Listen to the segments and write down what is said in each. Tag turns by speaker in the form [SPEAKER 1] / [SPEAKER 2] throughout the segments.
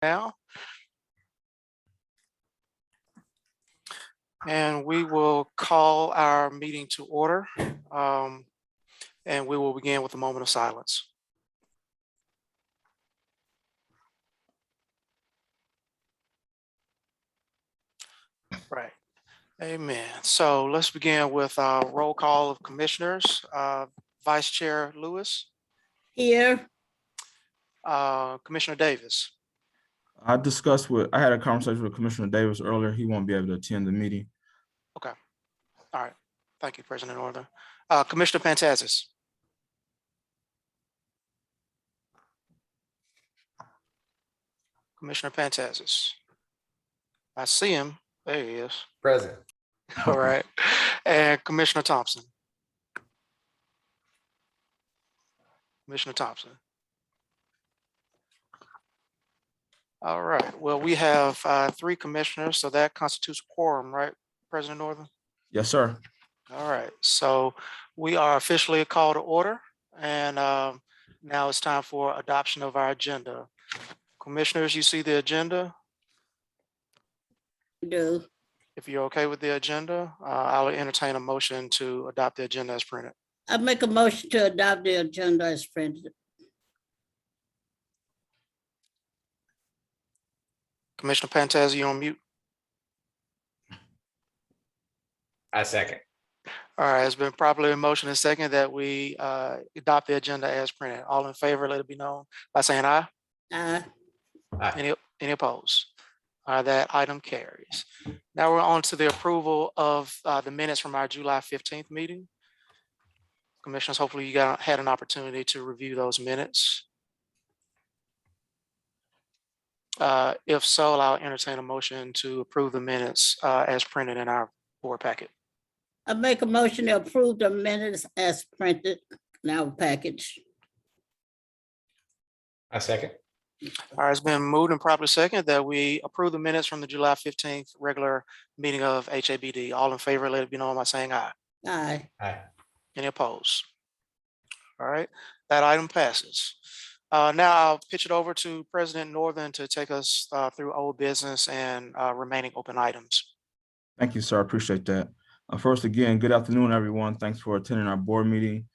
[SPEAKER 1] now. And we will call our meeting to order. And we will begin with a moment of silence. Right. Amen. So let's begin with a roll call of commissioners. Vice Chair Lewis.
[SPEAKER 2] Here.
[SPEAKER 1] Commissioner Davis.
[SPEAKER 3] I had a conversation with Commissioner Davis earlier. He won't be able to attend the meeting.
[SPEAKER 1] Okay. All right. Thank you, President Northern. Commissioner Pantazis. Commissioner Pantazis. I see him. There he is.
[SPEAKER 4] Present.
[SPEAKER 1] All right. And Commissioner Thompson. Commissioner Thompson. All right. Well, we have 3 commissioners, so that constitutes a quorum, right, President Northern?
[SPEAKER 3] Yes, sir.
[SPEAKER 1] All right. So we are officially called to order, and now it's time for adoption of our agenda. Commissioners, you see the agenda?
[SPEAKER 2] Do.
[SPEAKER 1] If you're okay with the agenda, I'll entertain a motion to adopt the agenda as printed.
[SPEAKER 2] I make a motion to adopt the agenda as printed.
[SPEAKER 1] Commissioner Pantazzi, you on mute?
[SPEAKER 4] I second.
[SPEAKER 1] All right, it's been properly in motion and second that we adopt the agenda as printed. All in favor, let it be known by saying aye.
[SPEAKER 2] Aye.
[SPEAKER 1] Any opposed? That item carries. Now we're on to the approval of the minutes from our July 15th meeting. Commissioners, hopefully you had an opportunity to review those minutes. If so, I'll entertain a motion to approve the minutes as printed in our board packet.
[SPEAKER 2] I make a motion to approve the minutes as printed in our package.
[SPEAKER 4] I second.
[SPEAKER 1] All right, it's been moved and properly second that we approve the minutes from the July 15th regular meeting of HABD. All in favor, let it be known by saying aye.
[SPEAKER 2] Aye.
[SPEAKER 4] Aye.
[SPEAKER 1] Any opposed? All right, that item passes. Now I'll pitch it over to President Northern to take us through old business and remaining open items.
[SPEAKER 3] Thank you, sir. I appreciate that. First, again, good afternoon, everyone. Thanks for attending our board meeting.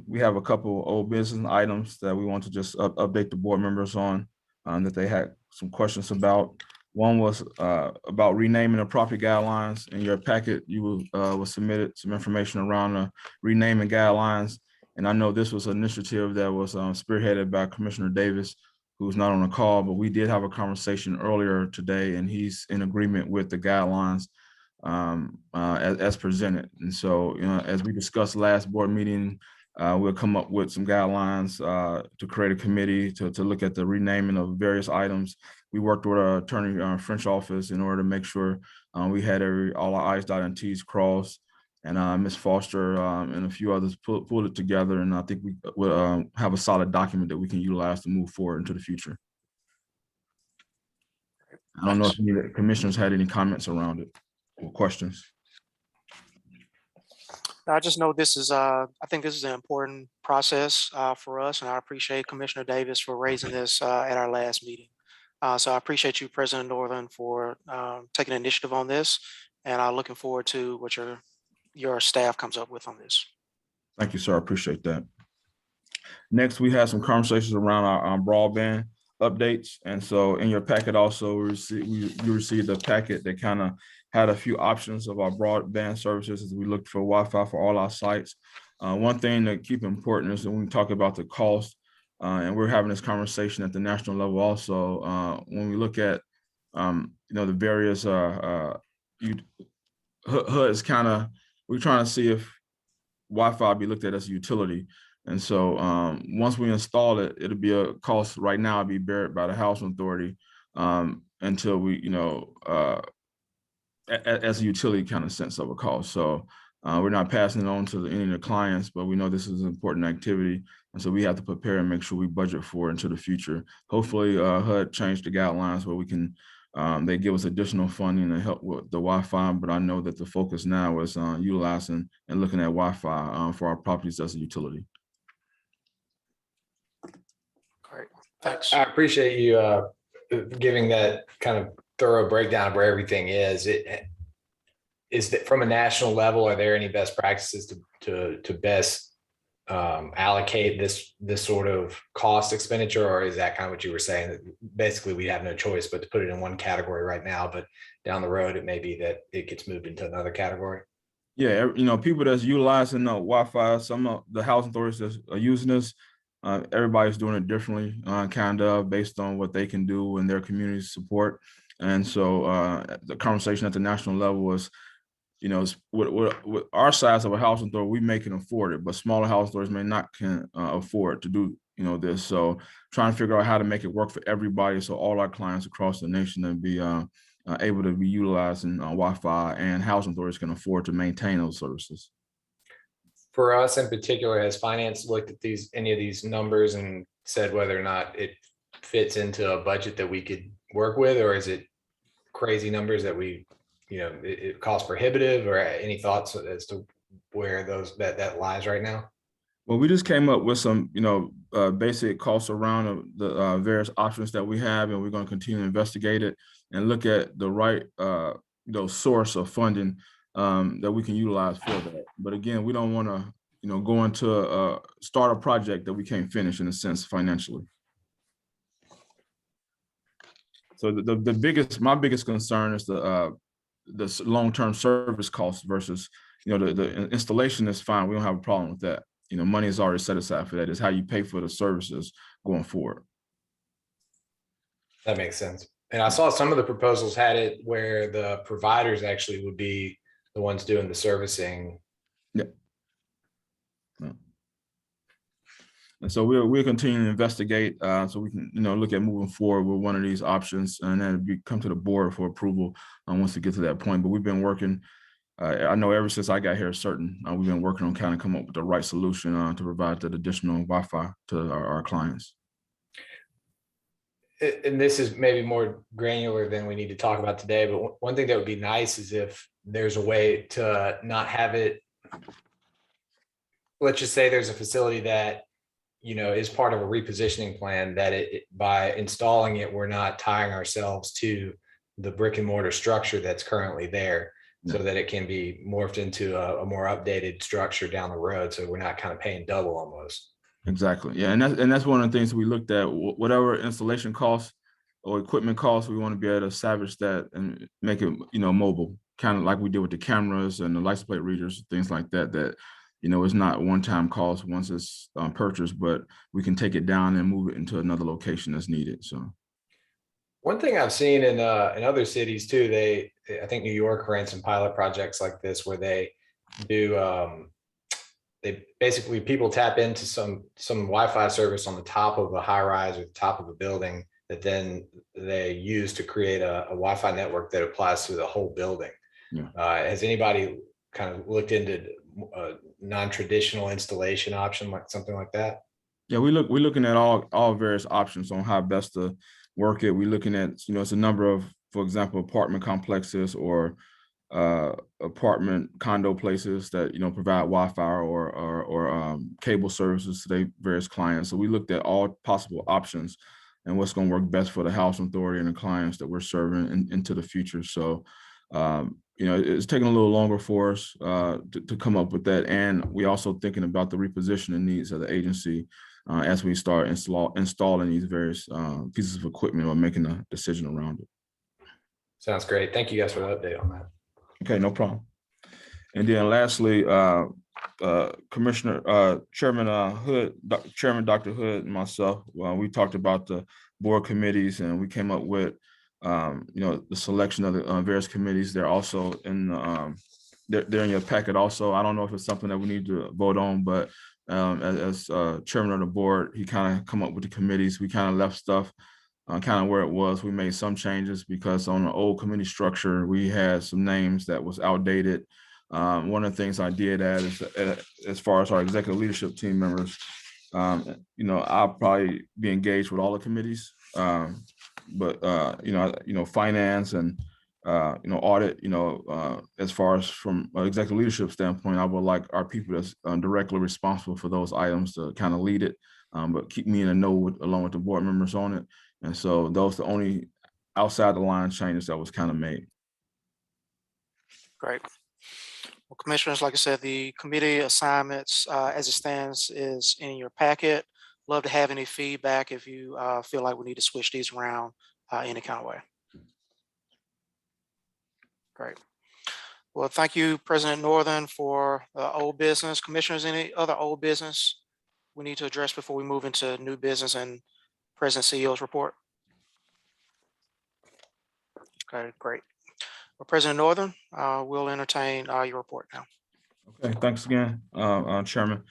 [SPEAKER 3] We have a couple old business items that we want to just update the board members on that they had some questions about. One was about renaming the property guidelines. In your packet, you was submitted some information around the renaming guidelines. And I know this was an initiative that was spearheaded by Commissioner Davis, who's not on the call, but we did have a conversation earlier today, and he's in agreement with the guidelines as presented. And so, as we discussed last board meeting, we'll come up with some guidelines to create a committee to look at the renaming of various items. We worked with our attorney French office in order to make sure we had all our I's dotted and T's crossed. And Ms. Foster and a few others pulled it together, and I think we will have a solid document that we can utilize to move forward into the future. I don't know if any of the commissioners had any comments around it or questions.
[SPEAKER 1] I just know this is, I think this is an important process for us, and I appreciate Commissioner Davis for raising this at our last meeting. So I appreciate you, President Northern, for taking initiative on this, and I'm looking forward to what your staff comes up with on this.
[SPEAKER 3] Thank you, sir. I appreciate that. Next, we had some conversations around our broadband updates. And so in your packet also, you received a packet that kind of had a few options of our broadband services as we looked for Wi-Fi for all our sites. One thing to keep important is when we talk about the cost, and we're having this conversation at the national level also, when we look at the various HUDs, we're trying to see if Wi-Fi be looked at as a utility. And so once we install it, it'll be a cost right now, it'll be beared by the housing authority until we, as a utility kind of sense of a cost. So we're not passing it on to any of the clients, but we know this is an important activity. And so we have to prepare and make sure we budget for it into the future. Hopefully HUD changed the guidelines where we can, they give us additional funding to help with the Wi-Fi, but I know that the focus now is utilizing and looking at Wi-Fi for our properties as a utility.
[SPEAKER 1] Great, thanks.
[SPEAKER 4] I appreciate you giving that kind of thorough breakdown of where everything is, is that from a national level, are there any best practices to best allocate this sort of cost expenditure, or is that kind of what you were saying, that basically we have no choice but to put it in one category right now, but down the road it may be that it gets moved into another category?
[SPEAKER 3] Yeah, people that's utilizing Wi-Fi, some of the housing authorities that are using this, everybody's doing it differently, kind of based on what they can do and their community support. And so the conversation at the national level was, with our size of a housing authority, we can afford it, but smaller housing authorities may not can afford to do this. So trying to figure out how to make it work for everybody, so all our clients across the nation and be able to be utilizing Wi-Fi, and housing authorities can afford to maintain those services.
[SPEAKER 4] For us in particular, has finance looked at any of these numbers and said whether or not it fits into a budget that we could work with, or is it crazy numbers that it costs prohibitive, or any thoughts as to where that lies right now?
[SPEAKER 3] Well, we just came up with some, basic costs around the various options that we have, and we're going to continue to investigate it and look at the right, source of funding that we can utilize for that. But again, we don't want to, go into start a project that we can't finish, in a sense, financially. So my biggest concern is the long-term service costs versus, the installation is fine. We don't have a problem with that. Money is already set aside for that. It's how you pay for the services going forward.
[SPEAKER 4] That makes sense. And I saw some of the proposals had it where the providers actually would be the ones doing the servicing.
[SPEAKER 3] Yeah. And so we'll continue to investigate, so we can, look at moving forward with one of these options, and then come to the board for approval once we get to that point. But we've been working, I know ever since I got here, we've been working on kind of come up with the right solution to provide that additional Wi-Fi to our clients.
[SPEAKER 4] And this is maybe more granular than we need to talk about today, but one thing that would be nice is if there's a way to not have it. Let's just say there's a facility that, is part of a repositioning plan, that by installing it, we're not tying ourselves to the brick and mortar structure that's currently there. So that it can be morphed into a more updated structure down the road, so we're not kind of paying double almost.
[SPEAKER 3] Exactly. Yeah, and that's one of the things we looked at. Whatever installation costs or equipment costs, we want to be able to salvage that and make it, mobile, kind of like we did with the cameras and the license plate readers, things like that. That it's not one-time cost once it's purchased, but we can take it down and move it into another location that's needed. So.
[SPEAKER 4] One thing I've seen in other cities too, I think New York ran some pilot projects like this where they do, they basically, people tap into some Wi-Fi service on the top of a high rise or the top of a building that then they use to create a Wi-Fi network that applies to the whole building.
[SPEAKER 3] Yeah.
[SPEAKER 4] Has anybody kind of looked into a non-traditional installation option, like something like that?
[SPEAKER 3] Yeah, we're looking at all various options on how best to work it. We're looking at, it's a number of, for example, apartment complexes or apartment condo places that, provide Wi-Fi or cable services to their various clients. So we looked at all possible options and what's going to work best for the housing authority and the clients that we're serving into the future. So, it's taking a little longer for us to come up with that. And we also thinking about the repositioning needs of the agency as we start installing these various pieces of equipment or making a decision around it.
[SPEAKER 4] Sounds great. Thank you guys for the update on that.
[SPEAKER 3] Okay, no problem. And then lastly, Chairman Hood, Chairman Dr. Hood and myself, we talked about the board committees, and we came up with, the selection of the various committees. They're also in, they're in your packet also. I don't know if it's something that we need to vote on, but as chairman of the board, he kind of come up with the committees. We kind of left stuff kind of where it was. We made some changes because on the old committee structure, we had some names that was outdated. One of the things I did add is as far as our executive leadership team members, I'll probably be engaged with all the committees, but finance and audit, as far as from an executive leadership standpoint, I would like our people that's directly responsible for those items to kind of lead it, but keep me in a know along with the board members on it. And so those are the only outside the line changes that was kind of made.
[SPEAKER 1] Great. Well, Commissioners, like I said, the committee assignments as it stands is in your packet. Love to have any feedback if you feel like we need to switch these around any kind of way. Great. Well, thank you, President Northern, for old business. Commissioners, any other old business we need to address before we move into new business and President CEO's report? Okay, great. Well, President Northern, we'll entertain your report now.
[SPEAKER 3] Okay, thanks again, Chairman.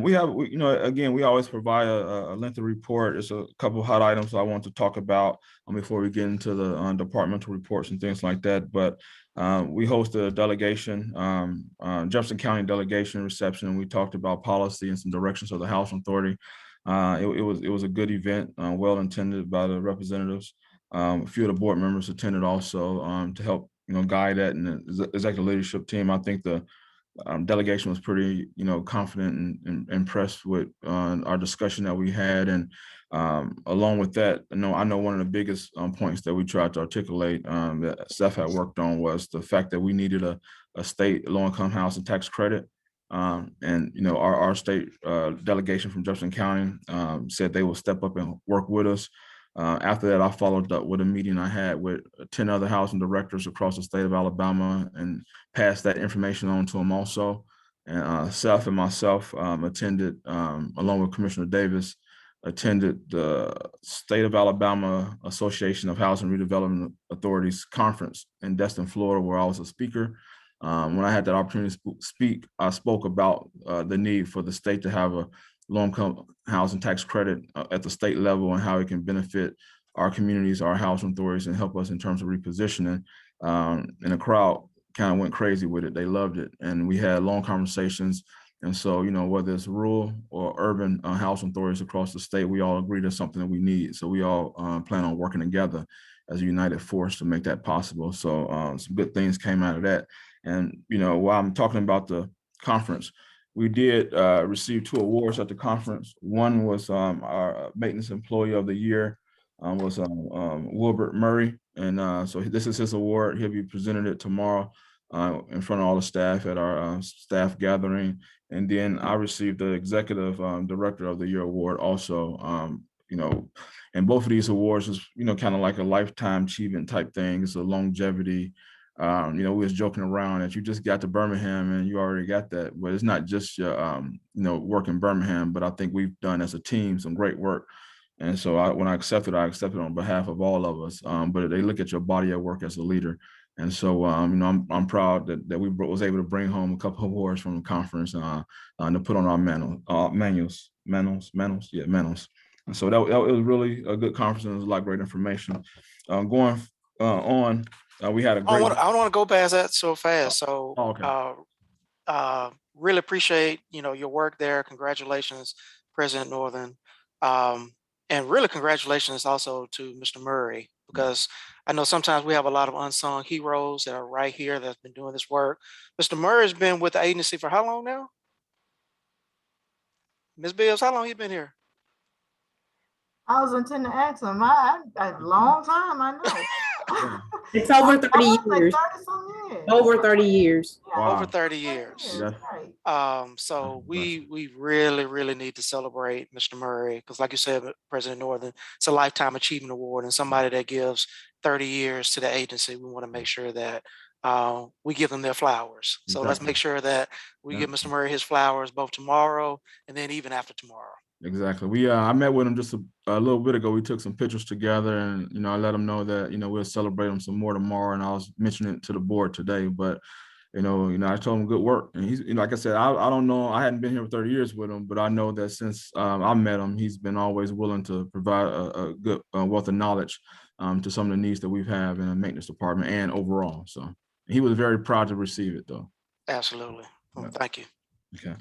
[SPEAKER 3] We again, we always provide a lengthy report. There's a couple of hot items I want to talk about before we get into the departmental reports and things like that. But we hosted a delegation, Jefferson County delegation reception, and we talked about policy and some directions of the Housing Authority. It was a good event, well attended by the representatives. A few of the board members attended also to help guide that, and the executive leadership team. I think the delegation was pretty, confident and impressed with our discussion that we had. And along with that, I know one of the biggest points that we tried to articulate that Steph had worked on was the fact that we needed a state low-income housing tax credit. Our state delegation from Jefferson County said they will step up and work with us. After that, I followed up with a meeting I had with 10 other housing directors across the state of Alabama and passed that information on to them also. And Seth and myself attended, along with Commissioner Davis, attended the State of Alabama Association of Housing Redevelopment Authorities conference in Destin, Florida, where I was a speaker. When I had that opportunity to speak, I spoke about the need for the state to have a low-income housing tax credit at the state level and how it can benefit our communities, our housing authorities, and help us in terms of repositioning. And the crowd kind of went crazy with it. They loved it. And we had long conversations. And so, whether it's rural or urban housing authorities across the state, we all agree that's something that we need. So we all plan on working together as a united force to make that possible. So some good things came out of that. And, while I'm talking about the conference, we did receive 2 awards at the conference. One was our Maintenance Employee of the Year was Wilbert Murray. And so this is his award. He'll be presenting it tomorrow in front of all the staff at our staff gathering. And then I received the Executive Director of the Year award also. And both of these awards is, kind of like a lifetime achievement type thing. It's a longevity. We was joking around that you just got to Birmingham and you already got that, but it's not just your, work in Birmingham, but I think we've done as a team some great work. And so when I accepted on behalf of all of us, but they look at your body of work as a leader. And so, I'm proud that we was able to bring home a couple of awards from the conference to put on our manuals. And so that was really a good conference, and it was a lot of great information. Going on, we had a great.
[SPEAKER 1] I don't want to go past that so fast. So,
[SPEAKER 3] okay.
[SPEAKER 1] Really appreciate your work there. Congratulations, President Northern, and really congratulations also to Mr. Murray, because I know sometimes we have a lot of unsung heroes that are right here that's been doing this work. Mr. Murray's been with the agency for how long now? Ms. Bills, how long you been here?
[SPEAKER 5] I was intending to ask him. A long time, I know.
[SPEAKER 6] It's over 30 years.
[SPEAKER 5] Like 30-some years.
[SPEAKER 6] Over 30 years.
[SPEAKER 5] Yeah.
[SPEAKER 3] Wow.
[SPEAKER 1] Over 30 years.
[SPEAKER 3] Yeah.
[SPEAKER 5] Right.
[SPEAKER 1] So we really need to celebrate Mr. Murray, because like you said, President Northern, it's a Lifetime Achievement Award, and somebody that gives 30 years to the agency, we want to make sure that we give them their flowers. So let's make sure that we give Mr. Murray his flowers both tomorrow and then even after tomorrow.
[SPEAKER 3] Exactly. I met with him just a little bit ago. We took some pictures together, and I let him know that we'll celebrate him some more tomorrow. And I was mentioning it to the board today, but I told him good work. And he's, like I said, I don't know. I hadn't been here for 30 years with him, but I know that since I met him, he's been always willing to provide a good wealth of knowledge to some of the needs that we've had in the maintenance department and overall. So he was very proud to receive it, though.
[SPEAKER 1] Absolutely. Well, thank you.
[SPEAKER 3] Okay.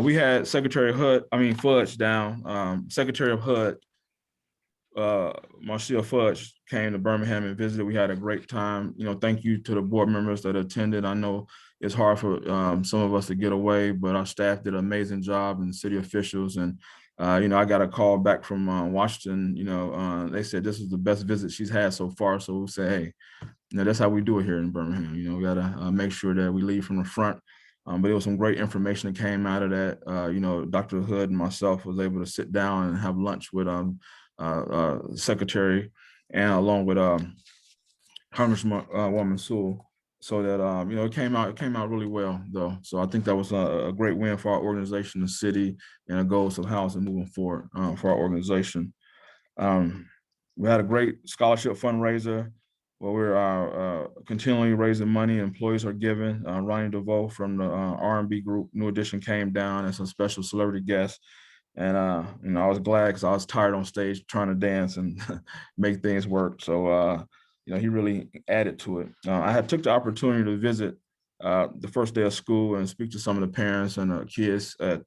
[SPEAKER 3] We had Fudge down. Secretary of HUD, Marcia Fudge, came to Birmingham and visited. We had a great time. Thank you to the board members that attended. I know it's hard for some of us to get away, but our staff did an amazing job, and city officials, and I got a call back from Washington. They said this is the best visit she's had so far. So we say, hey, that's how we do it here in Birmingham. We got to make sure that we lead from the front. But it was some great information that came out of that. Dr. Hood and myself was able to sit down and have lunch with Secretary and along with Congresswoman Sewell. So that it came out really well though. So I think that was a great win for our organization, the city, and the goals of housing moving forward for our organization. We had a great scholarship fundraiser where we're continually raising money. Employees are giving. Ronnie DeVoe from the R&B group New Edition came down as a special celebrity guest. And I was glad because I was tired on stage trying to dance and make things work. So he really added to it. I had took the opportunity to visit the first day of school and speak to some of the parents and the kids at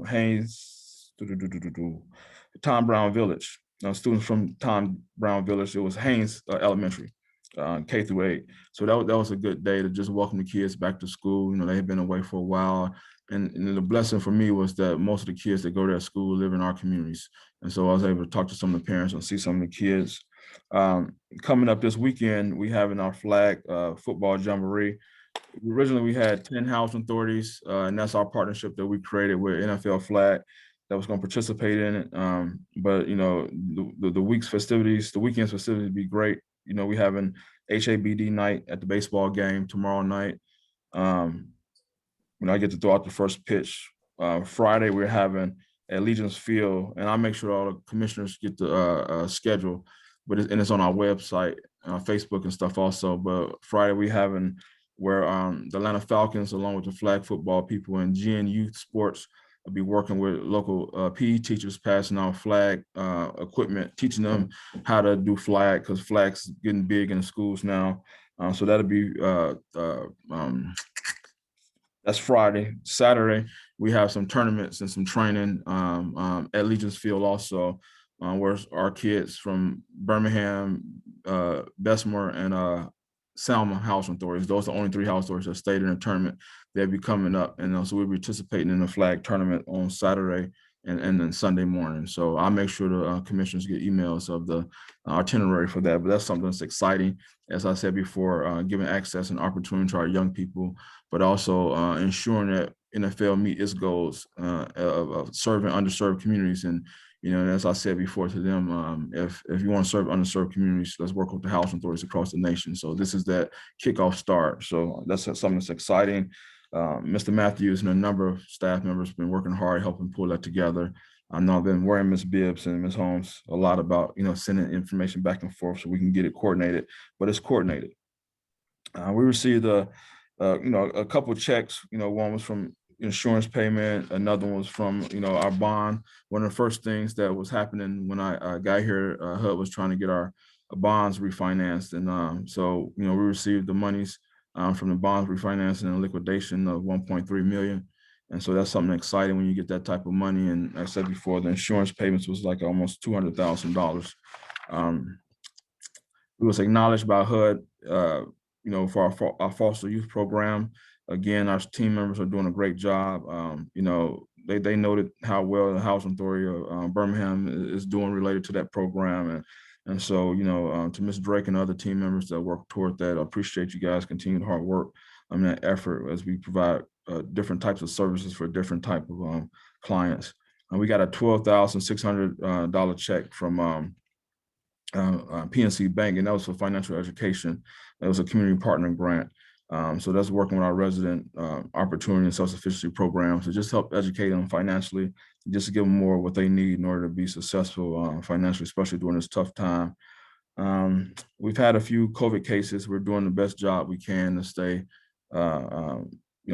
[SPEAKER 3] Haynes, Tom Brown Village. Students from Tom Brown Village. It was Haynes Elementary, K through 8. So that was a good day to just welcome the kids back to school. They had been away for a while. And the blessing for me was that most of the kids that go to that school live in our communities. And so I was able to talk to some of the parents and see some of the kids. Coming up this weekend, we having our flag football jamboree. Originally, we had 10 housing authorities, and that's our partnership that we created with NFL Flag that was going to participate in it. But the weekend's festivities be great. We having HABD night at the baseball game tomorrow night. I get to throw out the first pitch. Friday, we're having at Legion's Field, and I'll make sure all the commissioners get the schedule, but it's on our website, Facebook and stuff also. But Friday, we having where the Atlanta Falcons, along with the flag football people and GN Youth Sports, will be working with local PE teachers, passing out flag equipment, teaching them how to do flag, because flag's getting big in the schools now. So that'll be that's Friday. Saturday, we have some tournaments and some training at Legion's Field also, where our kids from Birmingham, Bessemer, and Selma housing authorities, those are the only 3 housing authorities that stayed in the tournament. They'll be coming up, and so we'll be participating in the flag tournament on Saturday and then Sunday morning. So I'll make sure the commissioners get emails of the itinerary for that. But that's something that's exciting, as I said before, giving access and opportunity to our young people, but also ensuring that NFL meet its goals of serving underserved communities. And as I said before to them, if you want to serve underserved communities, let's work with the housing authorities across the nation. So this is that kickoff start. So that's something that's exciting. Mr. Matthews and a number of staff members have been working hard helping pull that together. I know I've been worrying Ms. Bibbs and Ms. Holmes a lot about sending information back and forth so we can get it coordinated, but it's coordinated. We received a couple of checks. One was from insurance payment, another one was from our bond. One of the first things that was happening when I got here, HUD was trying to get our bonds refinanced, and so we received the monies from the bonds refinancing and liquidation of 1.3 million. And so that's something exciting when you get that type of money. And like I said before, the insurance payments was like almost $200,000. It was acknowledged by HUD, for our foster youth program. Again, our team members are doing a great job. They noted how well the Housing Authority of Birmingham is doing related to that program. And so, to Ms. Drake and other team members that work toward that, I appreciate you guys' continued hard work on that effort as we provide different types of services for different type of clients. And we got a $12,600 check from PNC Bank, and that was for financial education. That was a community partner grant. So that's working with our resident opportunity and self-sufficiency programs to just help educate them financially, just to give them more of what they need in order to be successful financially, especially during this tough time. We've had a few COVID cases. We're doing the best job we can to stay,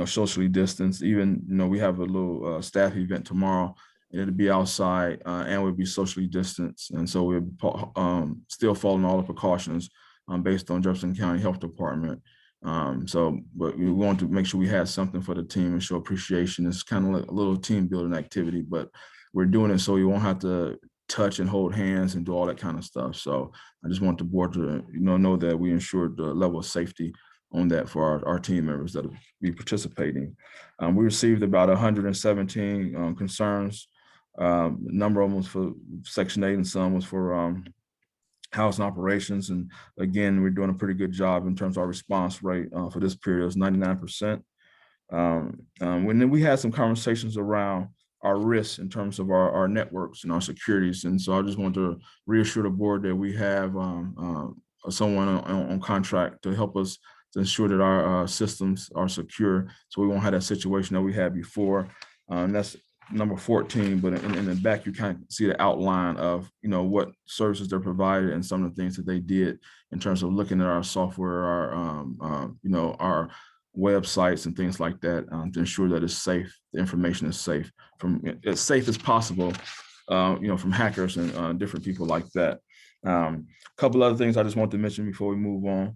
[SPEAKER 3] socially distanced. Even, we have a little staff event tomorrow. It'll be outside and we'll be socially distanced. And so we're still following all the precautions based on Jefferson County Health Department. But we want to make sure we had something for the team and show appreciation. It's kind of like a little team building activity, but we're doing it so you won't have to touch and hold hands and do all that kind of stuff. So I just want the board to know that we ensured the level of safety on that for our team members that will be participating. We received about 117 concerns A number of them was for Section 8 and some was for housing operations. And again, we're doing a pretty good job in terms of our response rate for this period. It was 99%. When we had some conversations around our risks in terms of our networks and our securities. And so I just want to reassure the board that we have someone on contract to help us to ensure that our systems are secure, so we won't have that situation that we had before. That's number 14, but in the back, you kind of see the outline of, what services they're provided and some of the things that they did in terms of looking at our software, our websites and things like that, to ensure that it's safe, the information is safe, from as safe as possible, from hackers and different people like that. A couple other things I just want to mention before we move on.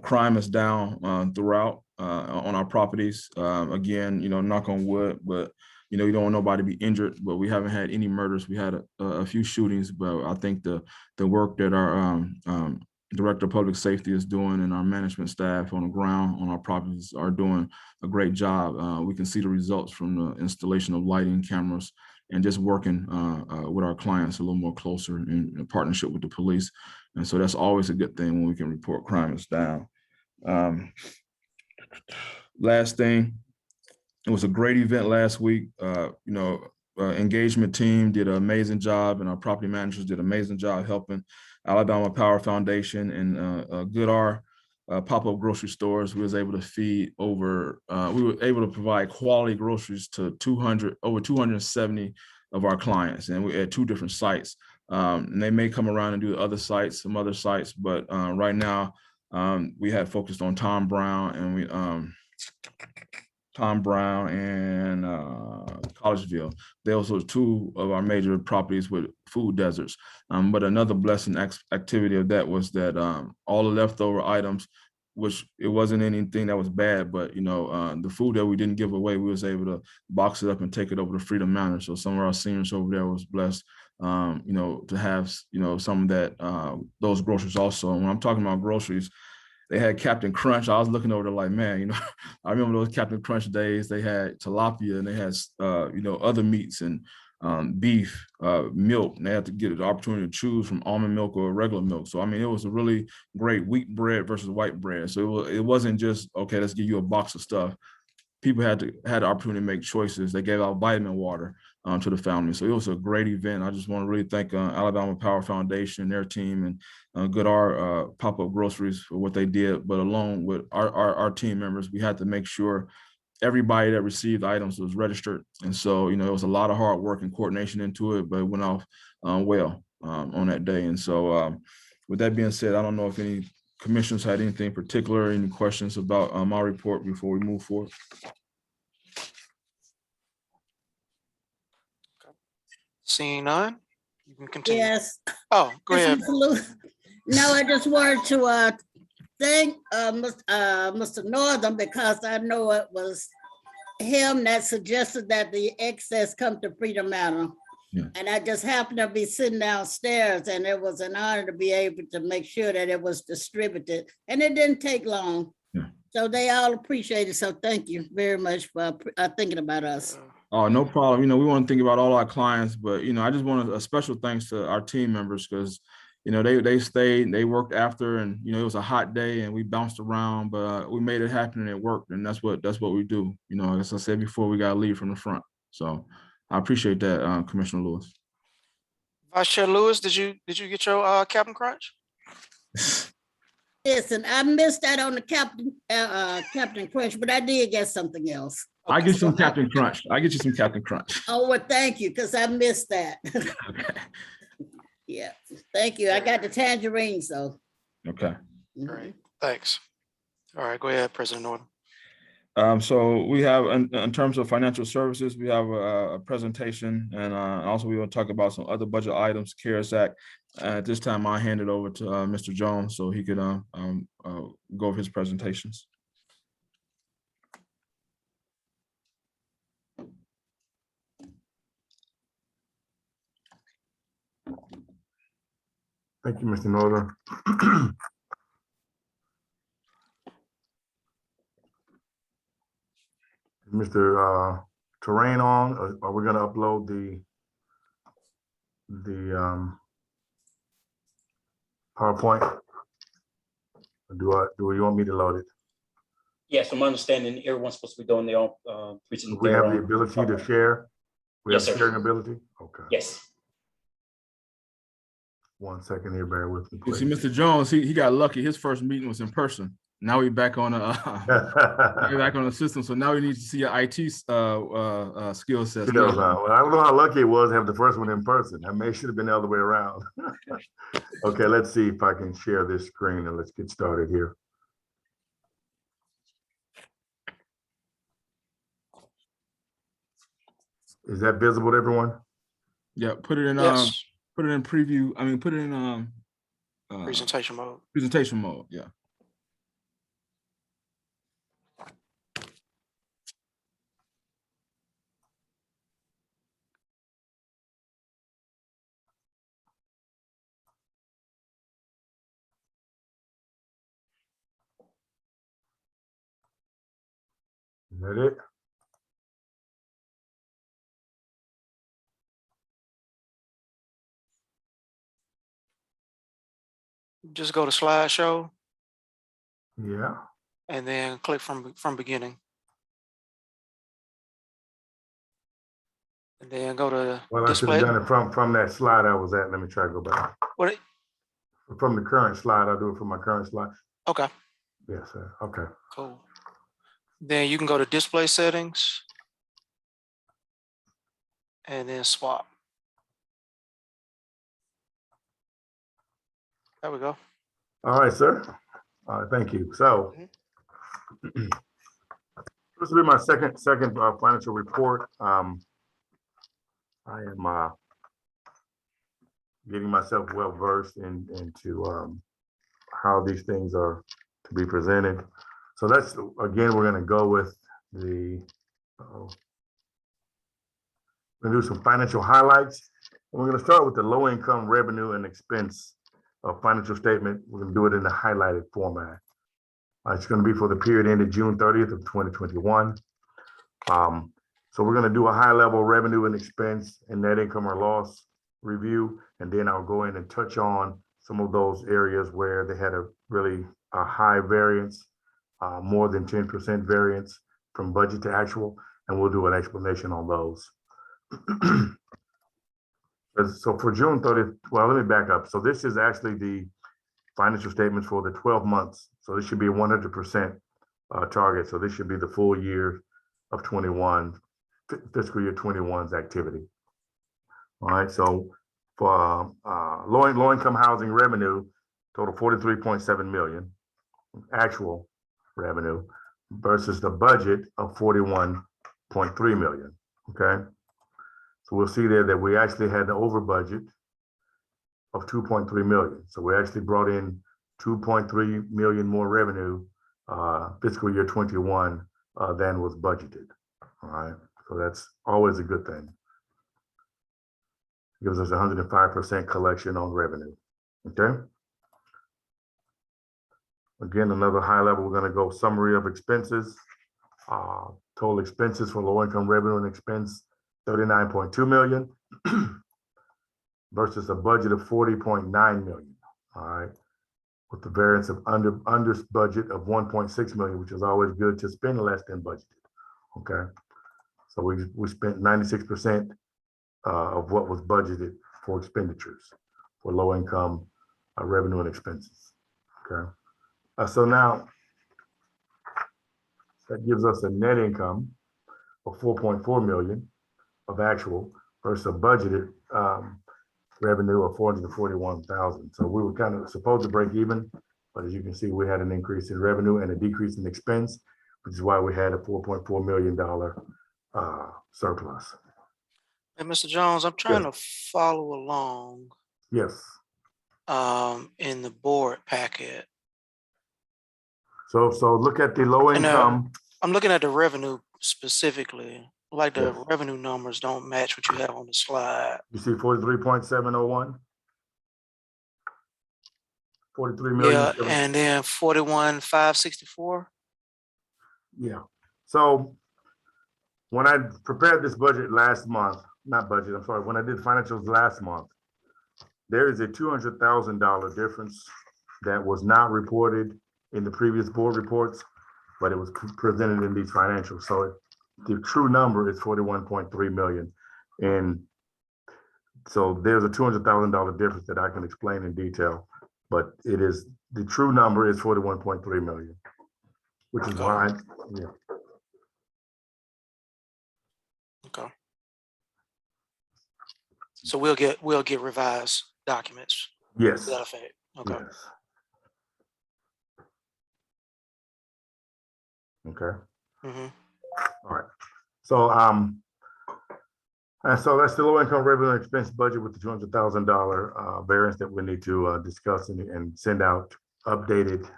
[SPEAKER 3] Crime is down throughout on our properties. Again, knock on wood, but you don't want nobody to be injured, but we haven't had any murders. We had a few shootings, but I think the work that our Director of Public Safety is doing and our management staff on the ground on our properties are doing a great job. We can see the results from the installation of lighting cameras and just working with our clients a little more closer in partnership with the police. And so that's always a good thing when we can report crime is down. Last thing, it was a great event last week. Engagement team did an amazing job, and our property managers did an amazing job helping Alabama Power Foundation and Goodar pop-up grocery stores. We was able to feed we were able to provide quality groceries to over 270 of our clients, and we had 2 different sites. And they may come around and do some other sites, but right now we had focused on Tom Brown and Collegeville. They also 2 of our major properties with food deserts. But another blessing activity of that was that all the leftover items, which it wasn't anything that was bad, but the food that we didn't give away, we was able to box it up and take it over to Freedom Manor. So some of our seniors over there was blessed, to have some of that those groceries also. And when I'm talking about groceries, they had Captain Crunch. I was looking over there like, man, I remember those Captain Crunch days. They had tilapia and they had, other meats and beef, milk. And they had to get the opportunity to choose from almond milk or regular milk. So, I mean, it was a really great wheat bread versus white bread. So it wasn't just, okay, let's give you a box of stuff. People had the opportunity to make choices. They gave out vitamin water to the family. So it was a great event. I just want to really thank Alabama Power Foundation, their team, and Goodar Pop-Up Groceries for what they did. But along with our team members, we had to make sure everybody that received items was registered. And so, it was a lot of hard work and coordination into it, but it went off well on that day. And so with that being said, I don't know if any commissioners had anything particular, any questions about my report before we move forward.
[SPEAKER 1] Seeing none, you can continue.
[SPEAKER 2] Yes.
[SPEAKER 1] Oh, go ahead.
[SPEAKER 2] No, I just wanted to thank Mr. Northern, because I know it was him that suggested that the excess come to Freedom Manor.
[SPEAKER 3] Yeah.
[SPEAKER 2] And I just happened to be sitting downstairs, and it was an honor to be able to make sure that it was distributed, and it didn't take long.
[SPEAKER 3] Yeah.
[SPEAKER 2] So they all appreciate it. So thank you very much for thinking about us.
[SPEAKER 3] Oh, no problem. We want to think about all our clients, but, I just want a special thanks to our team members, because, they stayed, they worked after, and, it was a hot day and we bounced around, but we made it happen and it worked. And that's what we do. As I said before, we got to lead from the front. So I appreciate that, Commissioner Lewis.
[SPEAKER 1] Vice Chair Lewis, did you get your Captain Crunch?
[SPEAKER 2] Listen, I missed that on the Captain Crunch, but I did get something else.
[SPEAKER 3] I get you some Captain Crunch.
[SPEAKER 2] Oh, well, thank you, because I missed that.
[SPEAKER 3] Okay.
[SPEAKER 2] Yeah, thank you. I got the tangerines though.
[SPEAKER 3] Okay.
[SPEAKER 1] Great, thanks. All right, go ahead, President Norton.
[SPEAKER 3] So we have, in terms of financial services, we have a presentation, and also we will talk about some other budget items, CARES Act. At this time, I hand it over to Mr. Jones so he could go over his presentations.
[SPEAKER 7] Thank you, Mr. Northern. Mr. Terrain on, or we're gonna upload the the PowerPoint? Do you want me to load it?
[SPEAKER 8] Yes, from my understanding, everyone's supposed to be doing their own
[SPEAKER 7] Do
[SPEAKER 8] presentation.
[SPEAKER 7] we have the ability to share? We have
[SPEAKER 8] Yes, sir.
[SPEAKER 7] sharing ability? Okay.
[SPEAKER 8] Yes.
[SPEAKER 7] 1 second here, bear with me,
[SPEAKER 3] You see,
[SPEAKER 7] please.
[SPEAKER 3] Mr. Jones, he got lucky. His first meeting was in person. Now we back on the system. So now we need to see your IT skill sets.
[SPEAKER 7] Well, I don't know how lucky it was to have the first one in person. I may should have been the other way around. Okay, let's see if I can share this screen and let's get started here. Is that visible to everyone?
[SPEAKER 3] Yeah, put it in
[SPEAKER 1] Yes,
[SPEAKER 3] put it in preview. I mean, put it in
[SPEAKER 1] presentation mode.
[SPEAKER 3] presentation mode. Yeah.
[SPEAKER 7] Is that it?
[SPEAKER 1] Just go to slideshow
[SPEAKER 7] Yeah.
[SPEAKER 1] and then click from beginning. And then go to
[SPEAKER 7] Well, I should have
[SPEAKER 1] display.
[SPEAKER 7] done it from that slide I was at. Let me try to go back.
[SPEAKER 1] What?
[SPEAKER 7] From the current slide, I'll do it from my current slide.
[SPEAKER 1] Okay,
[SPEAKER 7] Yes, sir. Okay.
[SPEAKER 1] cool. Then you can go to display settings and then swap. There we go.
[SPEAKER 7] All right, sir. All right, thank you. So this will be my second financial report. I am getting myself well versed into how these things are to be presented. So that's, again, we're going to go with the, we're going to do some financial highlights. And we're going to start with the low income revenue and expense financial statement. We're going to do it in the highlighted format. It's going to be for the period ended June 30th of 2021. So we're going to do a high level revenue and expense and net income or loss review. And then I'll go in and touch on some of those areas where they had a really high variance, more than 10% variance from budget to actual, and we'll do an explanation on those. So for June 30th, well, let me back up. So this is actually the financial statements for the 12 months. So this should be a 100% target. So this should be the full year of 21, fiscal year 21's activity. All right, so for low income housing revenue, total 43.7 million actual revenue versus the budget of 41.3 million. Okay, so we'll see there that we actually had the over budget of 2.3 million. So we actually brought in 2.3 million more revenue fiscal year 21 than was budgeted. All right, so that's always a good thing. Gives us 105% collection on revenue. Okay. Again, another high level, we're going to go summary of expenses. Total expenses for low income revenue and expense, 39.2 million versus a budget of 40.9 million. All right. With the variance of under budget of 1.6 million, which is always good to spend less than budgeted. Okay. So we spent 96% of what was budgeted for expenditures for low income revenue and expenses. Okay. So now that gives us a net income of 4.4 million of actual versus a budgeted revenue of 441,000. So we were kind of supposed to break even, but as you can see, we had an increase in revenue and a decrease in expense, which is why we had a $4.4 million surplus.
[SPEAKER 1] And Mr. Jones, I'm trying to follow along.
[SPEAKER 7] Yes.
[SPEAKER 1] In the board packet.
[SPEAKER 7] So look at the low income.
[SPEAKER 1] I'm looking at the revenue specifically. Like the
[SPEAKER 7] Yes.
[SPEAKER 1] revenue numbers don't match what you have on the slide.
[SPEAKER 7] You see 43.701? 43 million.
[SPEAKER 1] Yeah, and then 41,564.
[SPEAKER 7] Yeah. So when I prepared this budget last month, not budget, I'm sorry, when I did financials last month, there is a $200,000 difference that was not reported in the previous board reports, but it was presented in these financials. So the true number is 41.3 million. And so there's a $200,000 difference that I can explain in detail, but it is, the true number is 41.3 million, which is
[SPEAKER 1] Okay.
[SPEAKER 7] why, yeah.
[SPEAKER 1] Okay. So we'll get revised documents
[SPEAKER 7] Yes,
[SPEAKER 1] to that effect. Okay.
[SPEAKER 7] yes. Okay,
[SPEAKER 1] Mhm.
[SPEAKER 7] all right. So, and so that's the low income revenue and expense budget with the $200,000 variance that we need to discuss and send out updated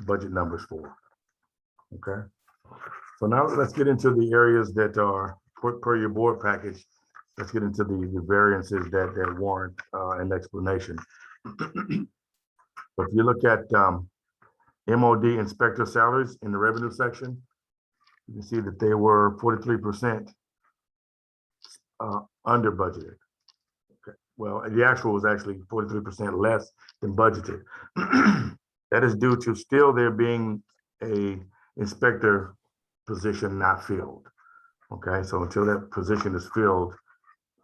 [SPEAKER 7] budget numbers for. Okay. So now let's get into the areas that are per your board package. Let's get into the variances that warrant an explanation. If you look at MOD inspector salaries in the revenue section, you can see that they were 43% under budgeted. Okay. Well, the actual was actually 43% less than budgeted. That is due to still there being a inspector position not filled. Okay, so until that position is filled,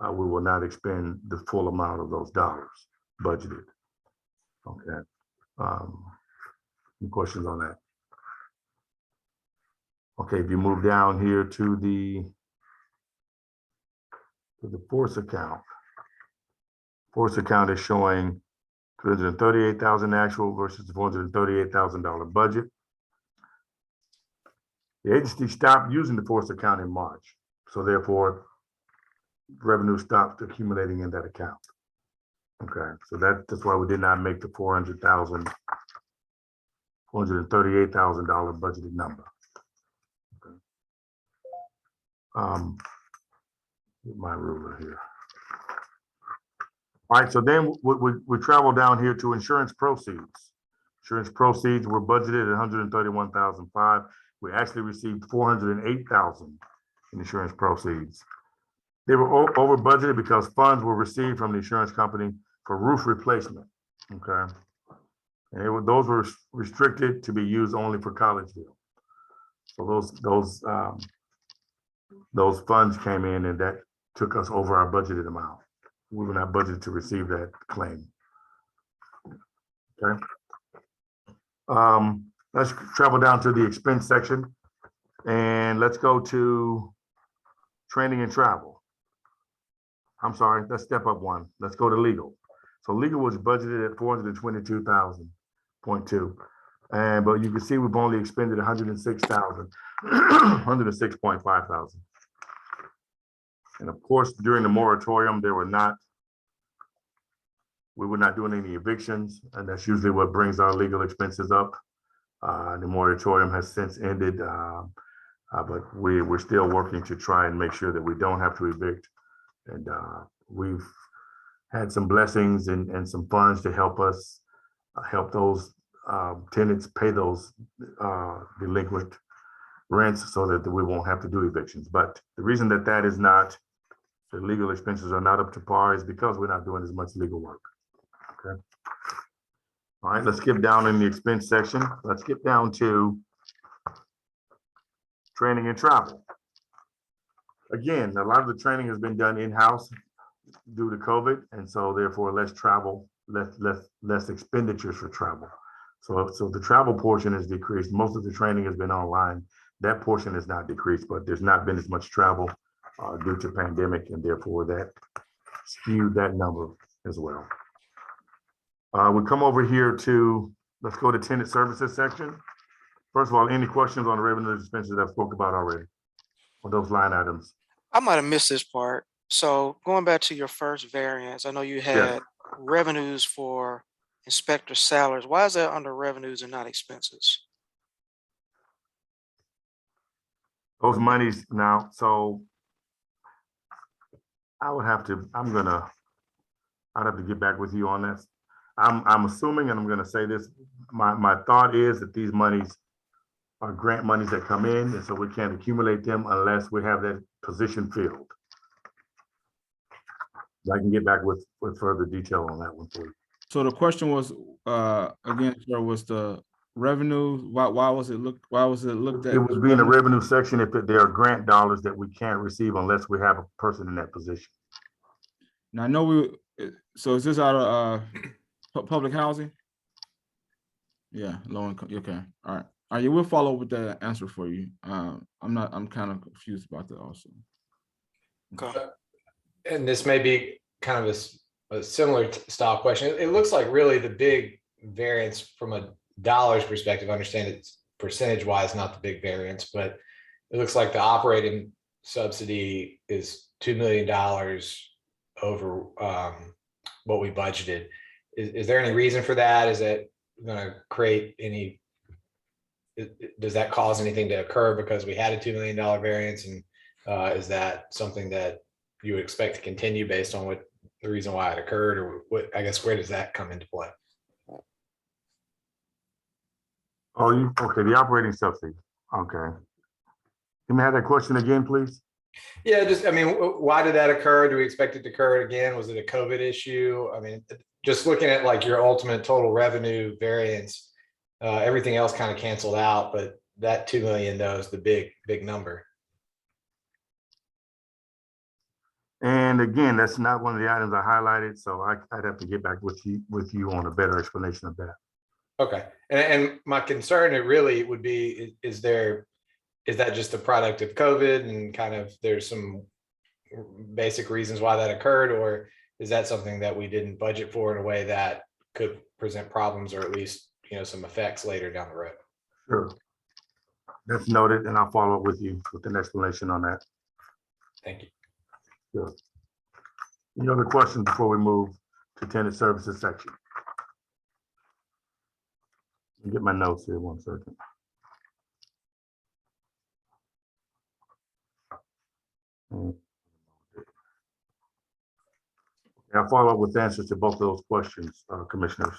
[SPEAKER 7] we will not expend the full amount of those dollars budgeted. Okay. Any questions on that? Okay, if you move down here to the force account. Force account is showing 238,000 actual versus the $438,000 budget. The agency stopped using the force account in March, so therefore revenue stopped accumulating in that account. Okay, so that's why we did not make the $438,000 budgeted number. Okay. Get my ruler here. All right, so then we travel down here to insurance proceeds. Insurance proceeds were budgeted at $131,500. We actually received $408,000 in insurance proceeds. They were over budgeted because funds were received from the insurance company for roof replacement. Okay, and those were restricted to be used only for Collegeville. So those funds came in, and that took us over our budgeted amount. We were not budgeted to receive that claim. Okay. Let's travel down to the expense section, and let's go to training and travel. I'm sorry, let's step up one. Let's go to legal. So legal was budgeted at $422,000.2. But you can see we've only expended $106,000, $106,500. And of course, during the moratorium, we were not doing any evictions, and that's usually what brings our legal expenses up. The moratorium has since ended, but we're still working to try and make sure that we don't have to evict. And we've had some blessings and some funds to help us help those tenants pay those delinquent rents so that we won't have to do evictions. But the reason that is not, the legal expenses are not up to par is because we're not doing as much legal work. Okay. All right, let's skip down in the expense section. Let's get down to training and travel. Again, a lot of the training has been done in-house due to COVID, and so therefore less travel, less expenditures for travel. So the travel portion has decreased. Most of the training has been online. That portion has not decreased, but there's not been as much travel due to pandemic, and therefore that skewed that number as well. We come over here to, let's go to tenant services section. First of all, any questions on the revenue expenses that I've spoke about already, or those line items?
[SPEAKER 1] I might have missed this part. So going back to your first variance, I know you had revenues for inspector salaries. Why is that under revenues and not expenses?
[SPEAKER 7] Those monies now, so I'd have to get back with you on this. I'm assuming, and I'm gonna say this, my thought is that these monies are grant monies that come in, and so we can't accumulate them unless we have that position filled. I can get back with further detail on that one for you.
[SPEAKER 3] So the question was, again, sir, was the revenue, why was it looked at?
[SPEAKER 7] It would be in the revenue section if there are grant dollars that we can't receive unless we have a person in that position.
[SPEAKER 3] Now, I know so is this out of public housing? Yeah, low income, okay, all right. All right, yeah, we'll follow up with that answer for you. I'm kind of confused about that also.
[SPEAKER 1] Okay.
[SPEAKER 4] And this may be kind of a similar style question. It looks like really the big variance from a dollars perspective, I understand it's percentage wise, not the big variance, but it looks like the operating subsidy is $2 million over what we budgeted. Is there any reason for that? Is it going to create any, does that cause anything to occur because we had a $2 million variance? And is that something that you would expect to continue based on what the reason why it occurred, or what, I guess, where does that come into play?
[SPEAKER 7] Oh, okay, the operating subsidy. Okay. Can we have that question again, please?
[SPEAKER 4] Yeah, just, I mean, why did that occur? Do we expect it to occur again? Was it a COVID issue? I mean, just looking at like your ultimate total revenue variance, everything else kind of canceled out, but that 2 million though is the big number.
[SPEAKER 7] And again, that's not one of the items I highlighted, so I'd have to get back with you on a better explanation of that.
[SPEAKER 4] Okay, and my concern, it really would be, is that just a product of COVID and kind of there's some basic reasons why that occurred, or is that something that we didn't budget for in a way that could present problems, or at least, you know, some effects later down the road?
[SPEAKER 7] Sure. That's noted, and I'll follow up with you with an explanation on that.
[SPEAKER 4] Thank you.
[SPEAKER 7] Sure. Any other questions before we move to tenant services section? Let me get my notes here, 1 second. I'll follow up with answers to both of those questions, commissioners.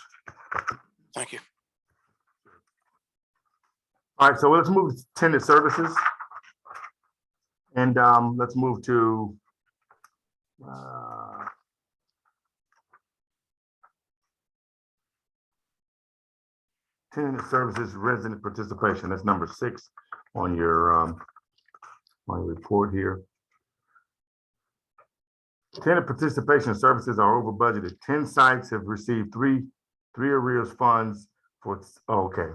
[SPEAKER 1] Thank you.
[SPEAKER 7] All right, so let's move to tenant services. And let's move to tenant services resident participation. That's number 6 on your report here. Tenant participation services are over budgeted. 10 sites have received three arrears funds for, okay.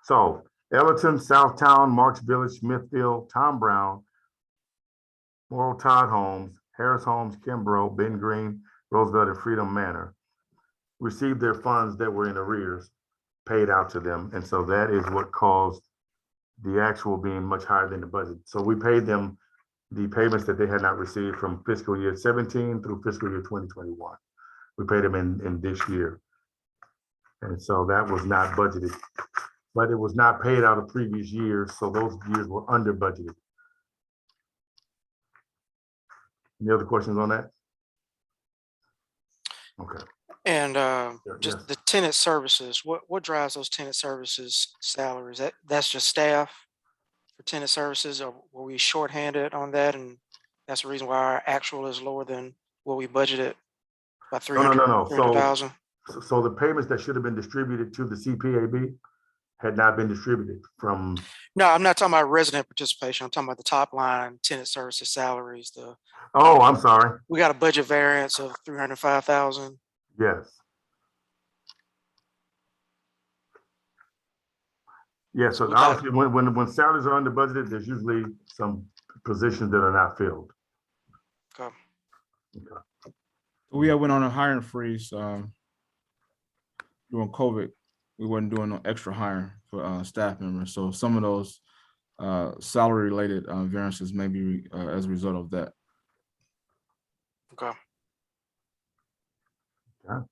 [SPEAKER 7] So Ellerton, Southtown, March Village, Smithfield, Tom Brown, Moral Todd Homes, Harris Homes, Kimbrough, Ben Green, Roosevelt, and Freedom Manor received their funds that were in arrears paid out to them. And so that is what caused the actual being much higher than the budget. So we paid them the payments that they had not received from fiscal year 17 through fiscal year 2021. We paid them in this year. And so that was not budgeted, but it was not paid out of previous years. So those years were under budgeted. Any other questions on that? Okay.
[SPEAKER 1] And just
[SPEAKER 7] yes.
[SPEAKER 1] the tenant services, what drives those tenant services salaries? That's just staff for tenant services, or were we shorthanded on that? And that's the reason why our actual is lower than what we budgeted by 300,000.
[SPEAKER 7] So the payments that should have been distributed to the CPAB had not been distributed from.
[SPEAKER 1] No, I'm not talking about resident participation. I'm talking about the top line tenant services salaries.
[SPEAKER 7] Oh, I'm sorry.
[SPEAKER 1] We got a budget variance of 305,000.
[SPEAKER 7] Yes. Yeah, so obviously when salaries are under budgeted, there's usually some positions that are not filled.
[SPEAKER 1] Okay.
[SPEAKER 7] Okay.
[SPEAKER 3] We went on a hiring freeze during COVID. We weren't doing no extra hiring for staff members. So some of those salary related variances may be as a result of that.
[SPEAKER 1] Okay.
[SPEAKER 7] Okay.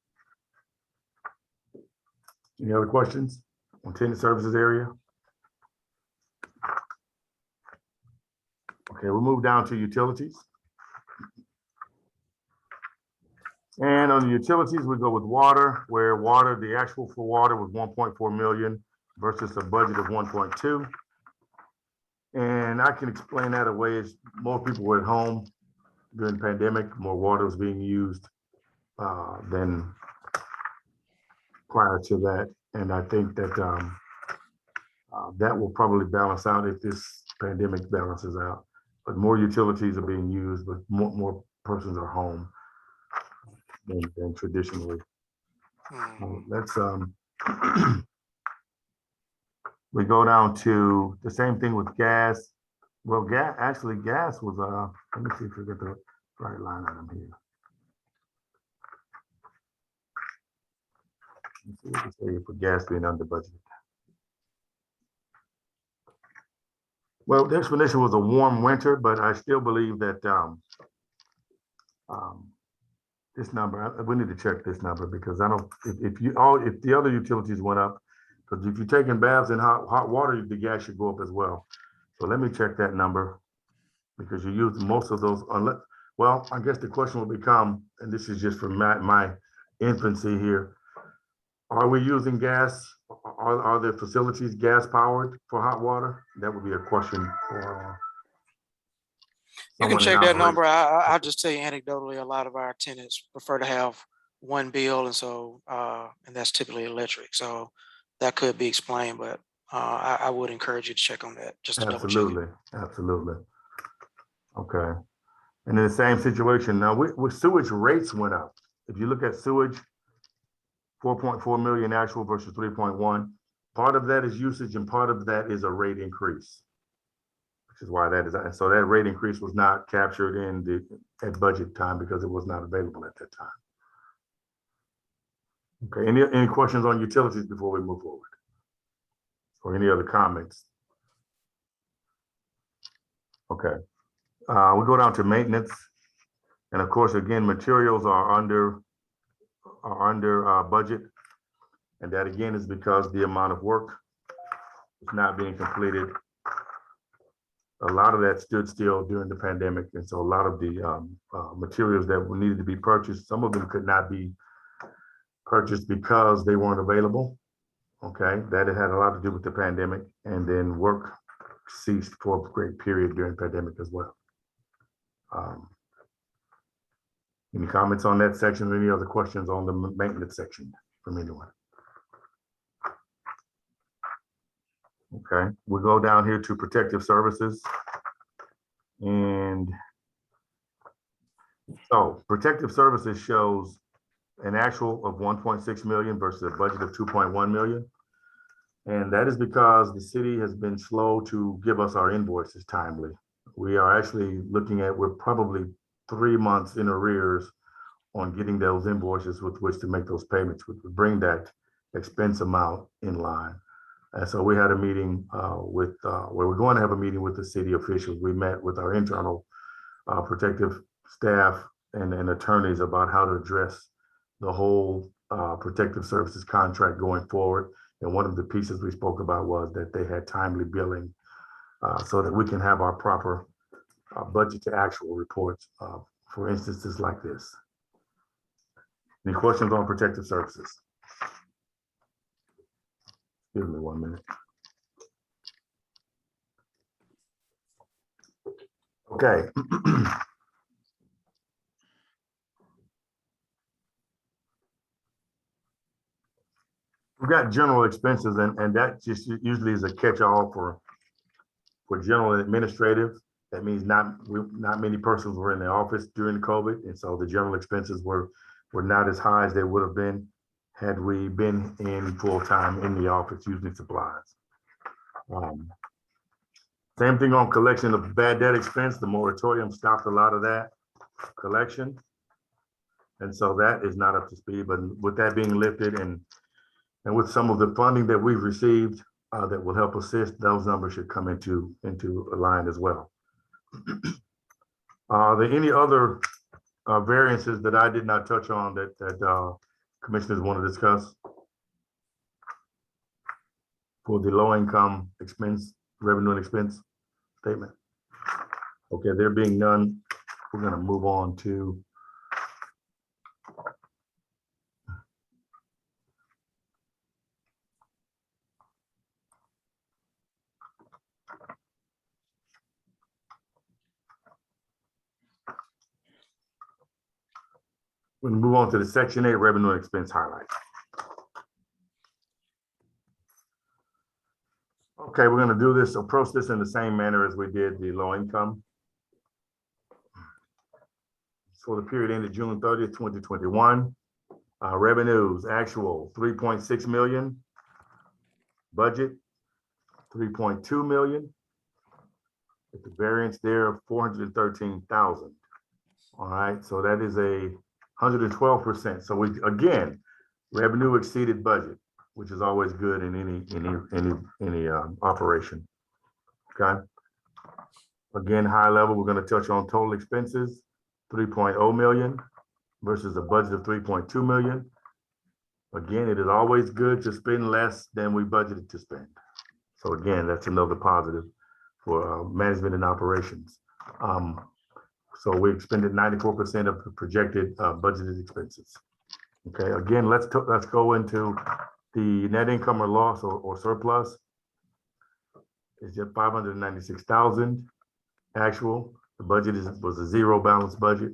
[SPEAKER 7] Any other questions on tenant services area? Okay, we'll move down to utilities. And on the utilities, we go with water, where water, the actual for water was 1.4 million versus a budget of 1.2. And I can explain that away as more people were at home. during the pandemic, more water was being used than prior to that. And I think that that will probably balance out if this pandemic balances out. But more utilities are being used, but more persons are home than traditionally. Let's we go down to the same thing with gas. Well, gas was let me see if we get the right line item here. Let's see what we say for gas being under budget. Well, the explanation was a warm winter, but I still believe that this number, we need to check this number because I don't, if the other utilities went up, because if you're taking baths in hot water, the gas should go up as well. So let me check that number because you use most of those unless, well, I guess the question will become, and this is just from my infancy here, are we using gas? Are the facilities gas powered for hot water? That would be a question for
[SPEAKER 1] You can
[SPEAKER 7] someone in
[SPEAKER 1] check that
[SPEAKER 7] operations.
[SPEAKER 1] number. I'll just tell you anecdotally, a lot of our tenants prefer to have one bill, and so and that's typically electric. So that could be explained, but I would encourage you to check on that just to double check it.
[SPEAKER 7] Absolutely, absolutely. Okay. And in the same situation now, with sewage rates went up. If you look at sewage, 4.4 million actual versus 3.1. Part of that is usage and part of that is a rate increase, which is why that is. And so that rate increase was not captured in at budget time because it was not available at that time. Okay, any questions on utilities before we move forward? Or any other comments? Okay, we go down to maintenance. And of course, again, materials are under budget. And that again is because the amount of work is not being completed. A lot of that stood still during the pandemic. And so a lot of the materials that needed to be purchased, some of them could not be purchased because they weren't available. Okay, that had a lot to do with the pandemic. And then work ceased for a great period during the pandemic as well. Any comments on that section? Any other questions on the maintenance section from anyone? Okay, we go down here to protective services. And so protective services shows an actual of 1.6 million versus a budget of 2.1 million. And that is because the city has been slow to give us our invoices timely. We are actually looking at, we're probably 3 months in arrears on getting those invoices with which to make those payments, which would bring that expense amount in line. And so we had a meeting where we're going to have a meeting with the city officials. We met with our internal protective staff and attorneys about how to address the whole protective services contract going forward. And one of the pieces we spoke about was that they had timely billing so that we can have our proper budget to actual reports for instances like this. Any questions on protective services? Give me 1 minute. Okay. We've got general expenses, and that just usually is a catch-all for general and administrative. That means not many persons were in the office during COVID, and so the general expenses were not as high as they would have been had we been in full-time in the office using supplies. Same thing on collection of bad debt expense. The moratorium stopped a lot of that collection. And so that is not up to speed, but with that being lifted and with some of the funding that we've received that will help assist, those numbers should come into a line as well. Are there any other variances that I did not touch on that commissioners want to discuss for the low income expense, revenue and expense statement? Okay, there being none, we're going to move on to We'll move on to the Section 8 revenue and expense highlights. Okay, we're gonna do this, approach this in the same manner as we did the low income. For the period ended June 30th, 2021. Revenues, actual 3.6 million. Budget, 3.2 million. With the variance there of 413,000. All right, so that is a 112%. So we, again, revenue exceeded budget, which is always good in any operation. Okay. Again, high level, we're going to touch on total expenses, 3.0 million versus a budget of 3.2 million. Again, it is always good to spend less than we budgeted to spend. So again, that's another positive for management and operations. So we expended 94% of the projected budgeted expenses. Okay, again, let's go into the net income or loss or surplus. It's just 596,000 actual. The budget was a zero balance budget.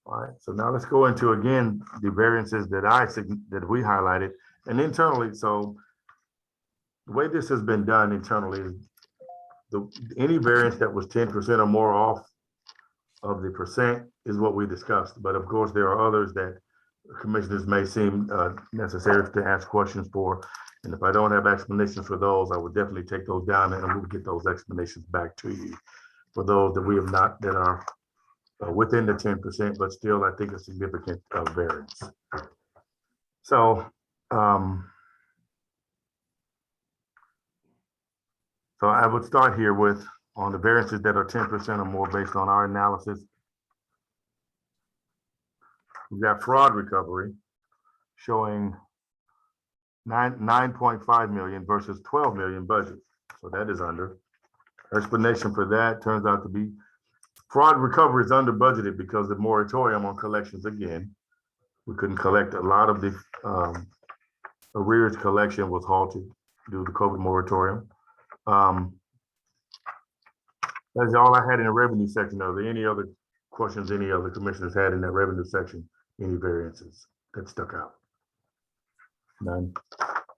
[SPEAKER 7] All right, so now let's go into, again, the variances that we highlighted and internally. So the way this has been done internally is any variance that was 10% or more off of the percent is what we discussed. But of course, there are others that commissioners may seem necessary to ask questions for. And if I don't have explanations for those, I would definitely take those down and we'll get those explanations back to you for those that we have not, that are within the 10%, but still, I think a significant variance. So, so I would start here with on the variances that are 10% or more based on our analysis. We've got fraud recovery showing 9.5 million versus 12 million budget. So that is under. Explanation for that turns out to be fraud recovery is under budgeted because the moratorium on collections again. We couldn't collect a lot of the arrears collection was halted due to the COVID moratorium. That's all I had in the revenue section. Are there any other questions any other commissioners had in that revenue section? Any variances that stuck out? None.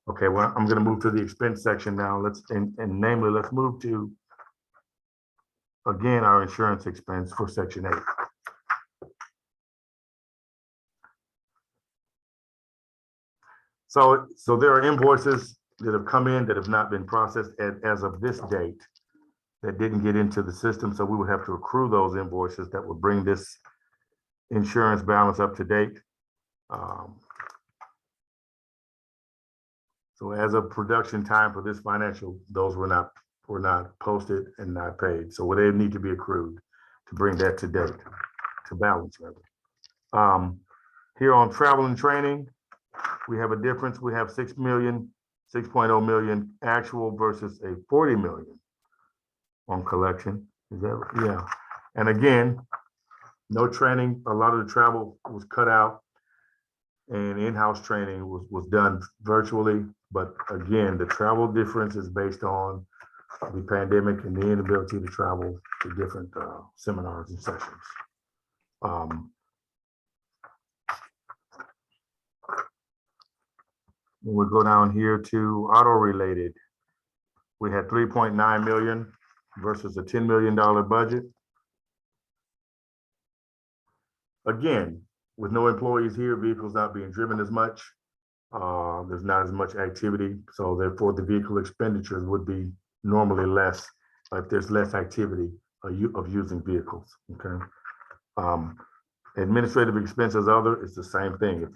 [SPEAKER 7] Okay, well, I'm going to move to the expense section now. Namely, let's move to, again, our insurance expense for Section 8. So there are invoices that have come in that have not been processed as of this date that didn't get into the system. So we would have to accrue those invoices that would bring this insurance balance up to date. So as of production time for this financial, those were not posted and not paid. So they need to be accrued to bring that to date, to balance rather. Here on travel and training, we have a difference. We have 6.0 million actual versus a 40 million on collection. Is that right? Yeah. And again, no training. A lot of the travel was cut out and in-house training was done virtually. But again, the travel difference is based on the pandemic and the inability to travel to different seminars and sessions. We'll go down here to auto related. We had 3.9 million versus a $10 million budget. Again, with no employees here, vehicles not being driven as much. There's not as much activity. So therefore the vehicle expenditures would be normally less if there's less activity of using vehicles, okay? Administrative expenses other, it's the same thing.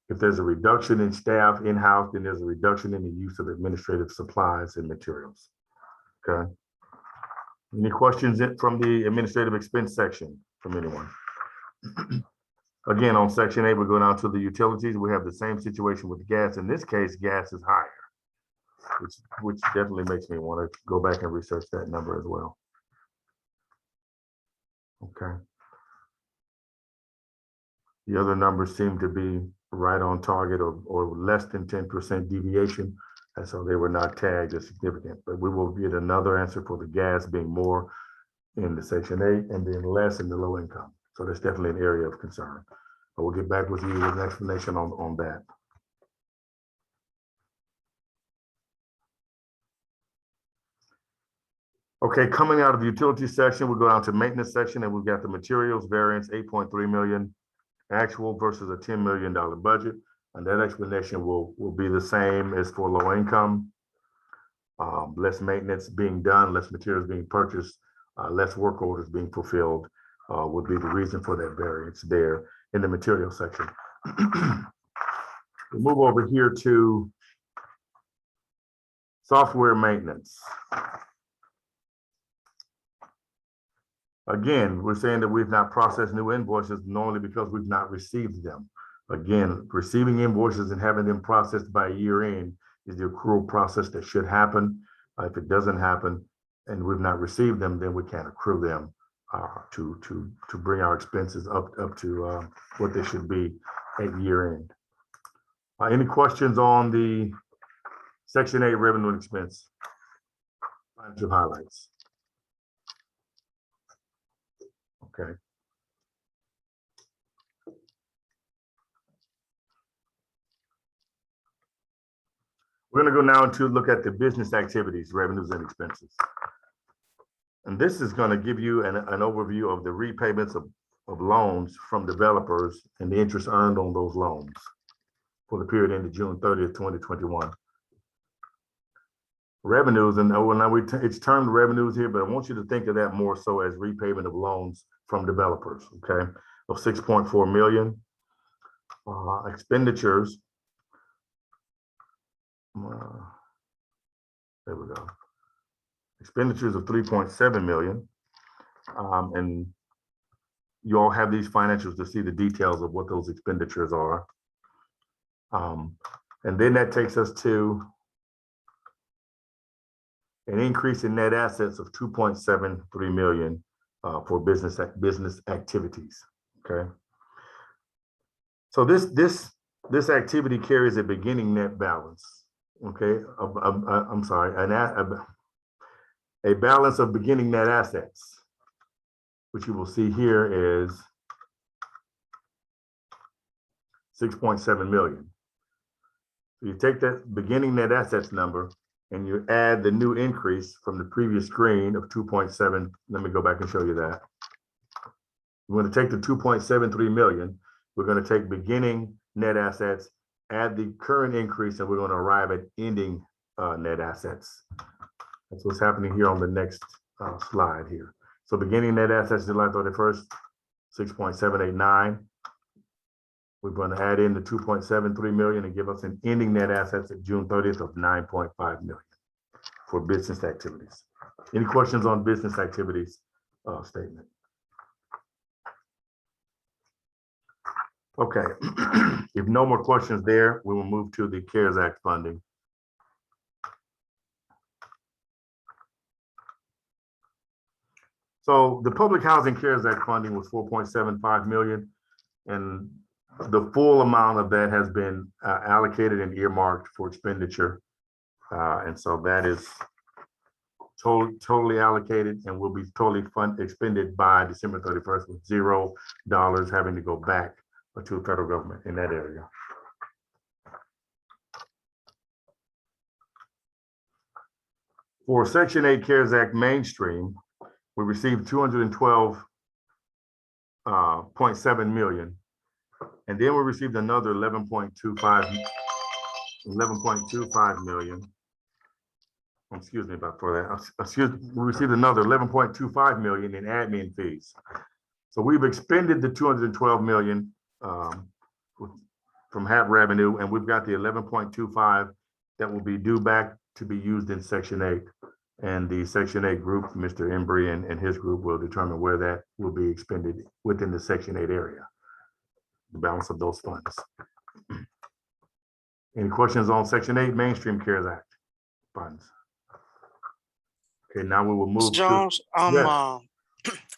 [SPEAKER 7] If there's a reduction in staff in-house, then there's a reduction in the use of administrative supplies and materials, okay? Any questions from the administrative expense section from anyone? Again, on Section 8, we go down to the utilities. We have the same situation with gas. In this case, gas is higher, which definitely makes me want to go back and research that number as well. Okay. The other numbers seem to be right on target or less than 10% deviation. And so they were not tagged as significant, but we will get another answer for the gas being more in the Section 8 and then less in the low income. So that's definitely an area of concern. But we'll get back with you with an explanation on that. Okay, coming out of the utility section, we'll go down to maintenance section, and we've got the materials variance, 8.3 million actual versus a $10 million budget. And that explanation will be the same as for low income. Less maintenance being done, less materials being purchased, less work orders being fulfilled would be the reason for that variance there in the material section. We'll move over here to software maintenance. Again, we're saying that we've not processed new invoices normally because we've not received them. Again, receiving invoices and having them processed by year end is the accrual process that should happen. If it doesn't happen and we've not received them, then we can't accrue them to bring our expenses up to what they should be at year end. Any questions on the Section 8 revenue and expense? Financial highlights. Okay. We're going to go now to look at the business activities, revenues and expenses. And this is going to give you an overview of the repayments of loans from developers and the interest earned on those loans for the period ended June 30th, 2021. Revenues, and now it's termed revenues here, but I want you to think of that more so as repayment of loans from developers, okay, of 6.4 million. Expenditures, there we go. Expenditures of 3.7 million. And you all have these financials to see the details of what those expenditures are. And then that takes us to an increase in net assets of 2.73 million for business activities. Okay. So this activity carries a beginning net balance. Okay. I'm sorry, a balance of beginning net assets, which you will see here is 6.7 million. So you take that beginning net assets number and you add the new increase from the previous screen of 2.7. Let me go back and show you that. We're going to take the 2.73 million. We're going to take beginning net assets, add the current increase, and we're going to arrive at ending net assets. That's what's happening here on the next slide here. So beginning net assets July 31st, 6.789. We're going to add in the 2.73 million and give us an ending net assets at June 30th of 9.5 million for business activities. Any questions on business activities statement? Okay, if no more questions there, we will move to the CARES Act funding. So the Public Housing CARES Act funding was 4.75 million, and the full amount of that has been allocated and earmarked for expenditure. And so that is totally allocated and will be totally expended by December 31st with $0 having to go back to the federal government in that area. For Section 8 CARES Act mainstream, we received 212.7 million. And then we received another 11.25 million. Excuse me about for that. We received another 11.25 million in admin fees. So we've expended the 212 million from HABD revenue, and we've got the 11.25 that will be due back to be used in Section 8. And the Section 8 group, Mr. Embry and his group, will determine where that will be expended within the Section 8 area. The balance of those funds. Any questions on Section 8 mainstream CARES Act funds? Okay, now we will move
[SPEAKER 1] Mr. Jones,
[SPEAKER 7] Yes.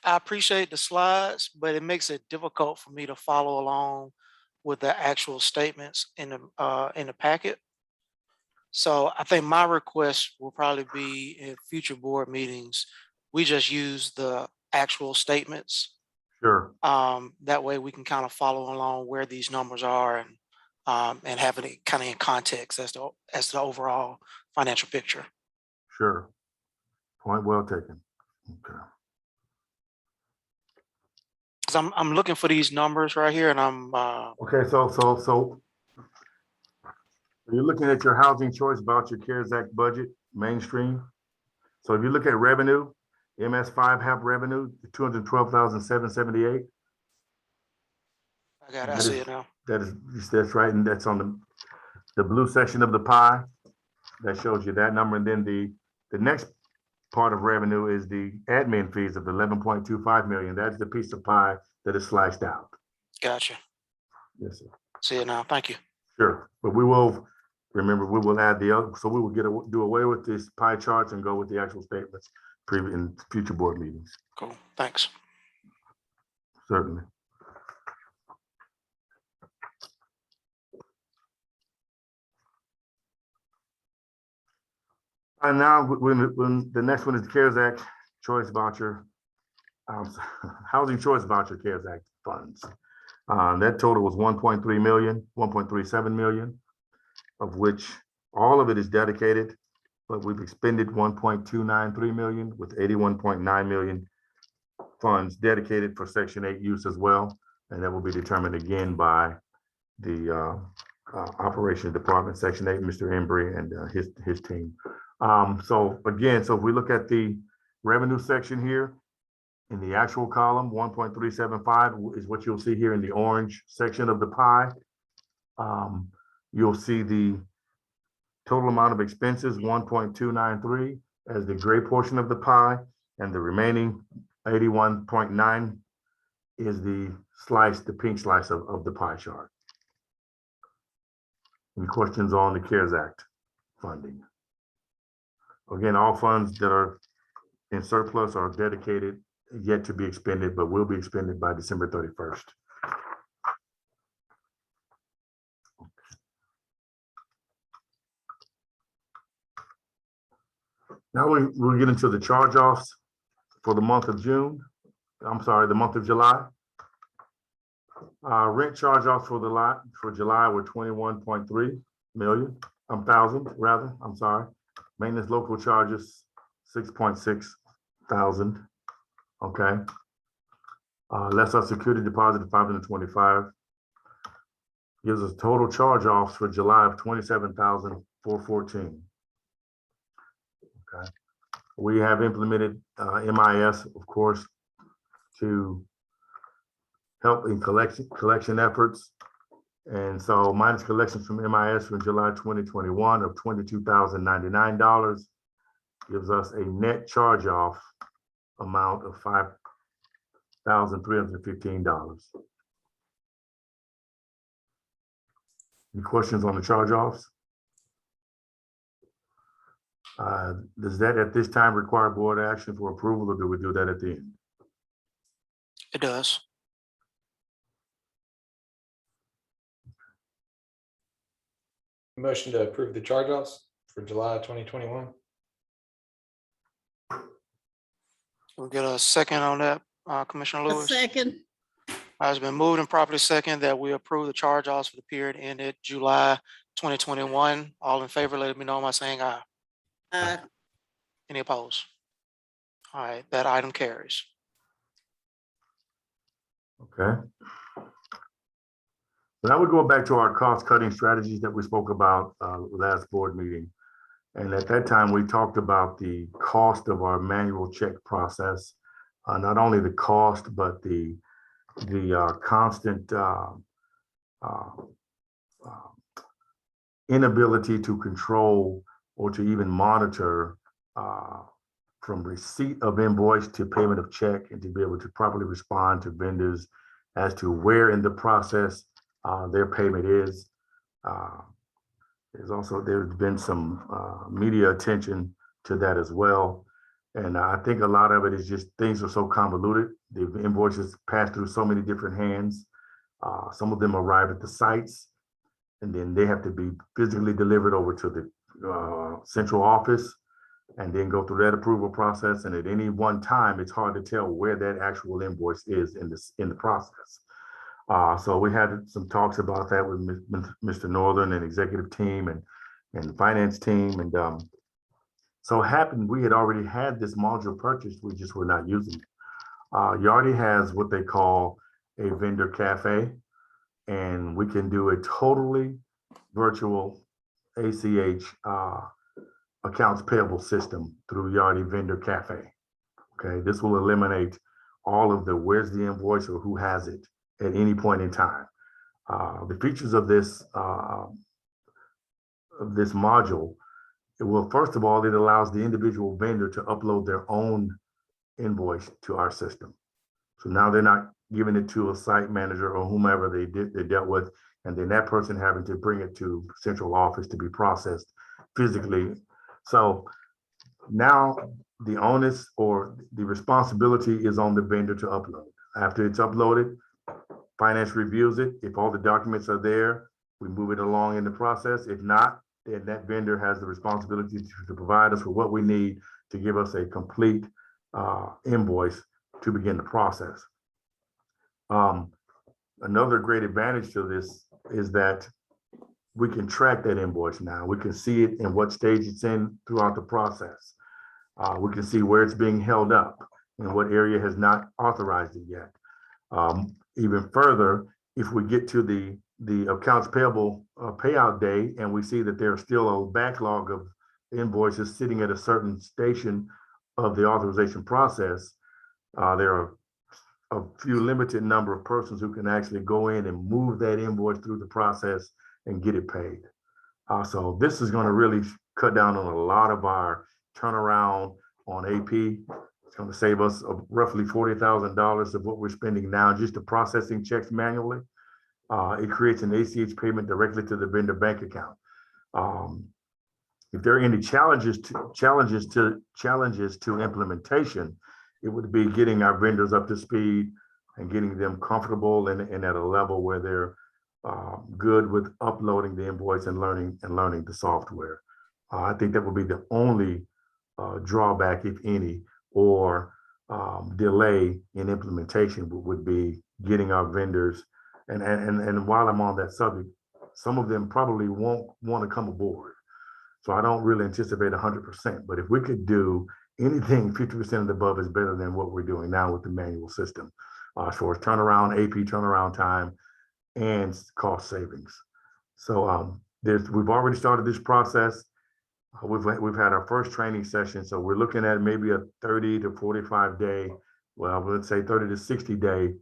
[SPEAKER 1] I appreciate the slides, but it makes it difficult for me to follow along with the actual statements in the packet. So I think my request will probably be in future board meetings, we just use the actual statements
[SPEAKER 7] Sure.
[SPEAKER 1] That way we can kind of follow along where these numbers are and have it kind of in context as to the overall financial picture.
[SPEAKER 7] Sure. Point well taken. Okay.
[SPEAKER 1] Because I'm looking for these numbers right here, and I'm
[SPEAKER 7] Okay, so you're looking at your housing choice voucher CARES Act budget, mainstream. So if you look at revenue, MS5 HAB revenue, 212,778.
[SPEAKER 1] I got it. I see it now.
[SPEAKER 7] That's right, and that's on the blue section of the pie. That shows you that number, and then the next part of revenue is the admin fees of 11.25 million. That's the piece of pie that is sliced out.
[SPEAKER 1] Gotcha.
[SPEAKER 7] Yes, sir.
[SPEAKER 1] See it now. Thank you.
[SPEAKER 7] Sure, but we will, remember, we will add the other, so we will do away with these pie charts and go with the actual statements in future board meetings,
[SPEAKER 1] Cool. Thanks.
[SPEAKER 7] certainly. And now, when the next one is the CARES Act choice voucher, housing choice voucher CARES Act funds. That total was 1.3 million, 1.37 million, of which all of it is dedicated, but we've expended 1.293 million with 81.9 million funds dedicated for Section 8 use as well. And that will be determined again by the Operations Department, Section 8, Mr. Embry and his team. So if we look at the revenue section here, in the actual column, 1.375 is what you'll see here in the orange section of the pie. You'll see the total amount of expenses, 1.293 as the gray portion of the pie, and the remaining 81.9 is the pink slice of the pie chart. Any questions on the CARES Act funding? Again, all funds that are in surplus are dedicated, yet to be expended, but will be expended by December 31st. Now we'll get into the charge-offs for the month of June. I'm sorry, the month of July. Rent charge-offs for July were 21.3 million, thousand rather, I'm sorry. Maintenance local charges, 6.6 thousand. Okay. Less our security deposit of 525 gives us total charge-offs for July of 27,414. Okay. We have implemented MIS, of course, to help in collection efforts. And so minus collections from MIS from July 2021 of $22,099 gives us a net charge-off amount of $5,315. Any questions on the charge-offs? Does that at this time require board action for approval, or do we do that at the end?
[SPEAKER 1] It does.
[SPEAKER 4] Motion to approve the charge-offs for July 2021.
[SPEAKER 1] We'll get a second on that, Commissioner
[SPEAKER 2] A
[SPEAKER 1] Lewis.
[SPEAKER 2] second.
[SPEAKER 1] It's been moved and properly second that we approve the charge-offs for the period ended July 2021. All in favor, let me know by saying aye. Any opposed? All right, that item carries.
[SPEAKER 7] Okay. But I would go back to our cost-cutting strategies that we spoke about last board meeting. And at that time, we talked about the cost of our manual check process. Not only the cost, but the constant inability to control or to even monitor from receipt of invoice to payment of check, and to be able to properly respond to vendors as to where in the process their payment is. There's been some media attention to that as well. And I think a lot of it is just things are so convoluted. The invoices pass through so many different hands. Some of them arrive at the sites, and then they have to be physically delivered over to the central office. and then go through that approval process. And at any one time, it's hard to tell where that actual invoice is in the process. So we had some talks about that with Mr. Northern and executive team and the finance team. And so it happened, we had already had this module purchased, we just were not using it. Yardi has what they call a vendor cafe, and we can do a totally virtual ACH accounts payable system through Yardi Vendor Cafe. Okay, this will eliminate all of the where's the invoice or who has it at any point in time. The features of this module, first of all, it allows the individual vendor to upload their own invoice to our system. So now they're not giving it to a site manager or whomever they dealt with, and then that person having to bring it to central office to be processed physically. So now the onus or the responsibility is on the vendor to upload. After it's uploaded, finance reviews it. If all the documents are there, we move it along in the process. If not, then that vendor has the responsibility to provide us with what we need to give us a complete invoice to begin the process. Another great advantage to this is that we can track that invoice now. We can see it in what stage it's in throughout the process. We can see where it's being held up and what area has not authorized it yet. Even further, if we get to the accounts payable payout day and we see that there's still a backlog of invoices sitting at a certain station of the authorization process, there are a few limited number of persons who can actually go in and move that invoice through the process and get it paid. So this is going to really cut down on a lot of our turnaround on AP. It's going to save us roughly $40,000 of what we're spending now just to processing checks manually. It creates an ACH payment directly to the vendor bank account. If there are any challenges to implementation, it would be getting our vendors up to speed and getting them comfortable and at a level where they're good with uploading the invoice and learning the software. I think that would be the only drawback, if any, or delay in implementation would be getting our vendors. And while I'm on that subject, some of them probably won't want to come aboard. So I don't really anticipate 100%, but if we could do anything 50% and above is better than what we're doing now with the manual system, as far as turnaround, AP turnaround time, and cost savings. So we've already started this process. We've had our first training session, so we're looking at maybe a 30 to 45 day, well, let's say 30 to 60 day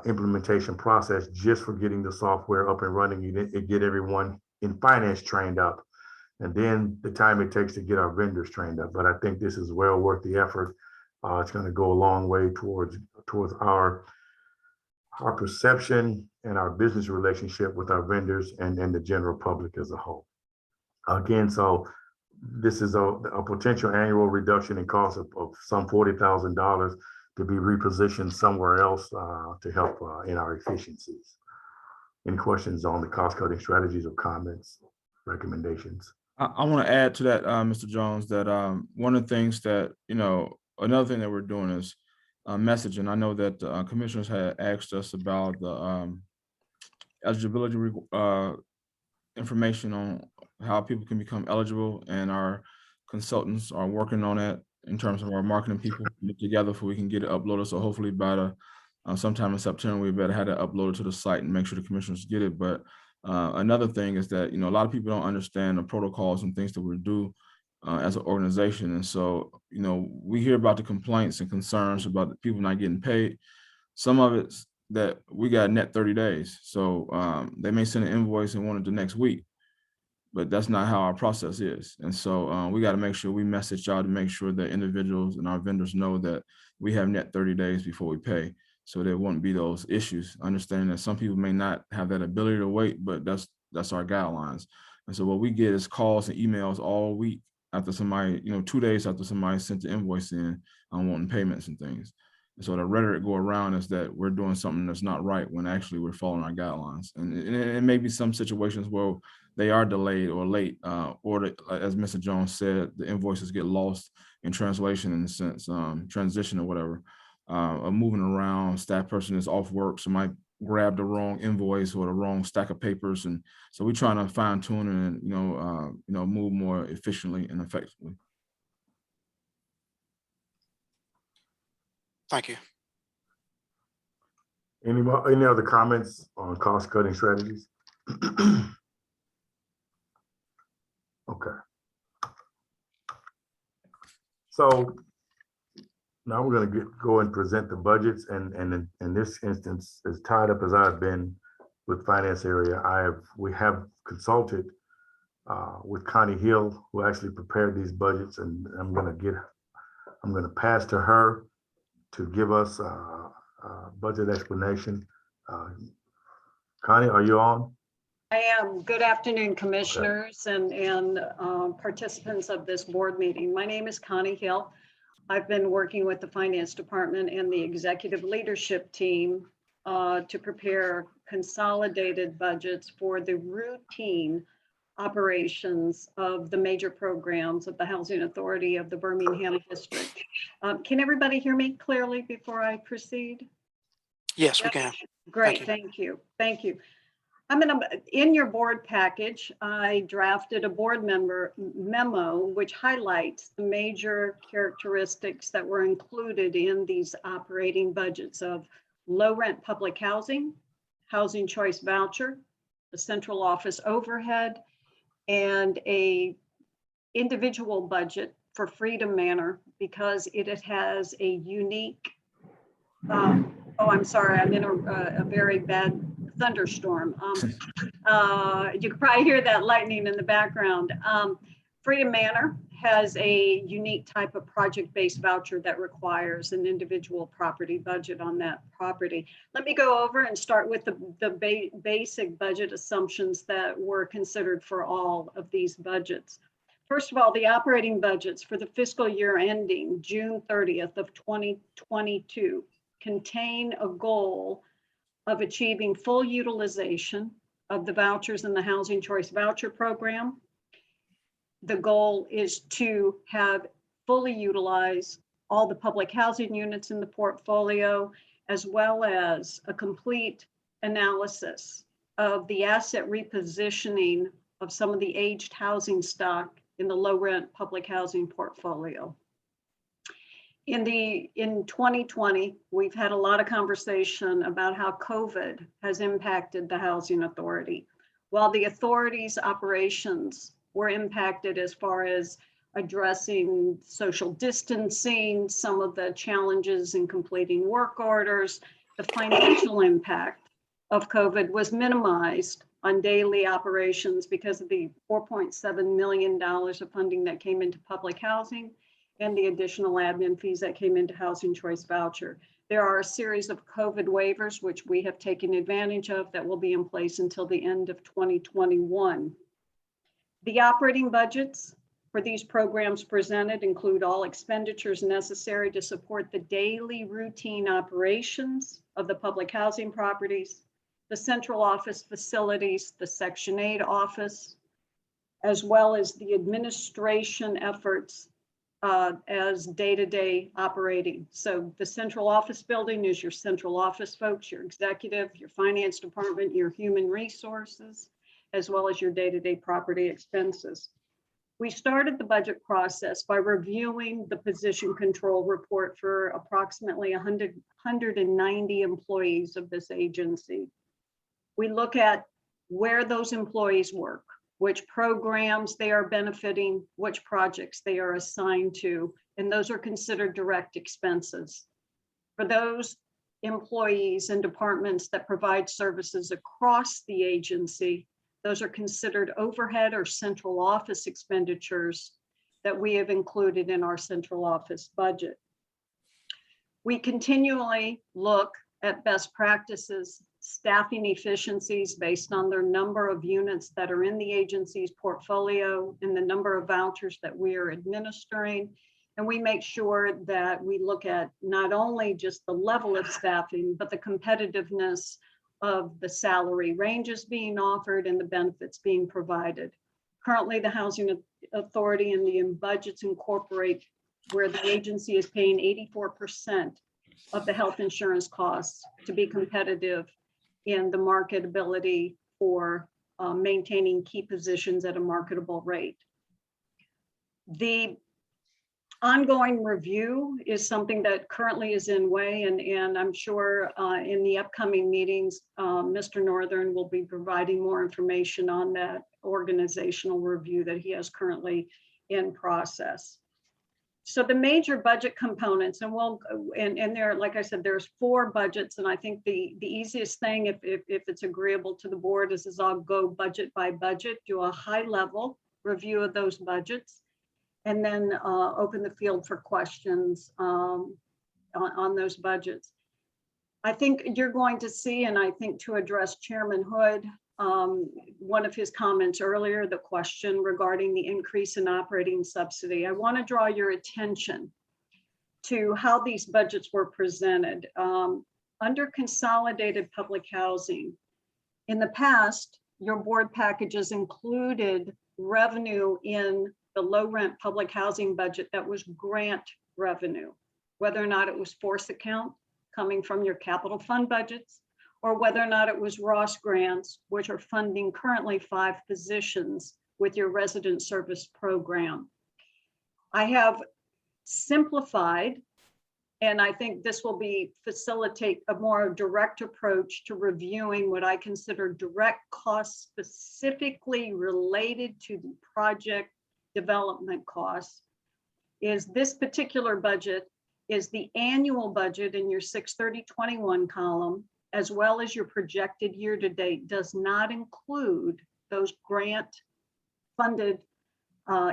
[SPEAKER 7] implementation process just for getting the software up and running. You get everyone in finance trained up, and then the time it takes to get our vendors trained up. But I think this is well worth the effort. It's going to go a long way towards our perception and our business relationship with our vendors and the general public as a whole. Again, so this is a potential annual reduction in cost of some $40,000 to be repositioned somewhere else to help in our efficiencies. Any questions on the cost cutting strategies or comments, recommendations?
[SPEAKER 3] I want to add to that, Mr. Jones, that one of the things that, another thing that we're doing is messaging. I know that commissioners had asked us about the eligibility information on how people can become eligible, and our consultants are working on that in terms of our marketing people together so we can get it uploaded. So hopefully by the sometime in September, we better have it uploaded to the site and make sure the commissioners get it. But another thing is that, a lot of people don't understand the protocols and things that we do as an organization. And so, we hear about the complaints and concerns about the people not getting paid. Some of it's that we got net 30 days. So they may send an invoice and want it the next week, but that's not how our process is. And so we got to make sure we message y'all to make sure that individuals and our vendors know that we have net 30 days before we pay. So there won't be those issues. Understanding that some people may not have that ability to wait, but that's our guidelines. And so what we get is calls and emails all week after somebody, 2 days after somebody sent the invoice in on wanting payments and things. So the rhetoric go around is that we're doing something that's not right when actually we're following our guidelines. And it may be some situations where they are delayed or late, as Mr. Jones said, the invoices get lost in translation in a sense, transition or whatever, or moving around. Staff person is off work, so might grab the wrong invoice or the wrong stack of papers, and so we're trying to fine tune and move more efficiently and effectively.
[SPEAKER 1] Thank you.
[SPEAKER 7] Any other comments on cost cutting strategies? Okay. So now we're going to go and present the budgets, and in this instance, as tied up as I've been with finance area, we have consulted with Connie Hill, who actually prepared these budgets, and I'm going to pass to her to give us a budget explanation. Connie, are you on?
[SPEAKER 9] I am. Good afternoon, commissioners and participants of this board meeting. My name is Connie Hill. I've been working with the finance department and the executive leadership team to prepare consolidated budgets for the routine operations of the major programs of the Housing Authority of the Birmingham District. Can everybody hear me clearly before I proceed?
[SPEAKER 1] Yes, we can.
[SPEAKER 9] Great, thank you. Thank you. In your board package, I drafted a board member memo which highlights the major characteristics that were included in these operating budgets of low rent public housing, housing choice voucher, the central office overhead, and a individual budget for Freedom Manor because it has a unique, oh, I'm sorry, I'm in a very bad thunderstorm. You can probably hear that lightning in the background. Freedom Manor has a unique type of project-based voucher that requires an individual property budget on that property. Let me go over and start with the basic budget assumptions that were considered for all of these budgets. First of all, the operating budgets for the fiscal year ending June 30th of 2022 contain a goal of achieving full utilization of the vouchers in the Housing Choice Voucher Program. The goal is to have fully utilized all the public housing units in the portfolio, as well as a complete analysis of the asset repositioning of some of the aged housing stock in the low rent public housing portfolio. In 2020, we've had a lot of conversation about how COVID has impacted the Housing Authority. While the authority's operations were impacted as far as addressing social distancing, some of the challenges in completing work orders, the financial impact of COVID was minimized on daily operations because of the $4.7 million of funding that came into public housing and the additional admin fees that came into Housing Choice Voucher. There are a series of COVID waivers, which we have taken advantage of, that will be in place until the end of 2021. The operating budgets for these programs presented include all expenditures necessary to support the daily routine operations of the public housing properties, the central office facilities, the Section 8 office, as well as the administration efforts as day-to-day operating. So the central office building is your central office folks, your executive, your finance department, your human resources, as well as your day-to-day property expenses. We started the budget process by reviewing the position control report for approximately 190 employees of this agency. We look at where those employees work, which programs they are benefiting, which projects they are assigned to, and those are considered direct expenses. For those employees and departments that provide services across the agency, those are considered overhead or central office expenditures that we have included in our central office budget. We continually look at best practices, staffing efficiencies based on their number of units that are in the agency's portfolio and the number of vouchers that we are administering. And we make sure that we look at not only just the level of staffing, but the competitiveness of the salary ranges being offered and the benefits being provided. Currently, the Housing Authority and the budgets incorporate where the agency is paying 84% of the health insurance costs to be competitive in the marketability for maintaining key positions at a marketable rate. The ongoing review is something that currently is in way, and I'm sure in the upcoming meetings, Mr. Northern will be providing more information on that organizational review that he has currently in process. So the major budget components, and there, like I said, there's 4 budgets, and I think the easiest thing, if it's agreeable to the board, is I'll go budget by budget, do a high level review of those budgets, and then open the field for questions on those budgets. I think you're going to see, and I think to address Chairman Hood, one of his comments earlier, the question regarding the increase in operating subsidy. I want to draw your attention to how these budgets were presented. Under consolidated public housing, in the past, your board packages included revenue in the low rent public housing budget that was grant revenue, whether or not it was force account coming from your capital fund budgets, or whether or not it was Ross grants, which are funding currently 5 positions with your resident service program. I have simplified, and I think this will facilitate a more direct approach to reviewing what I consider direct costs specifically related to the project development costs. Is this particular budget is the annual budget in your 6/30/21 column, as well as your projected year-to-date, does not include those grant funded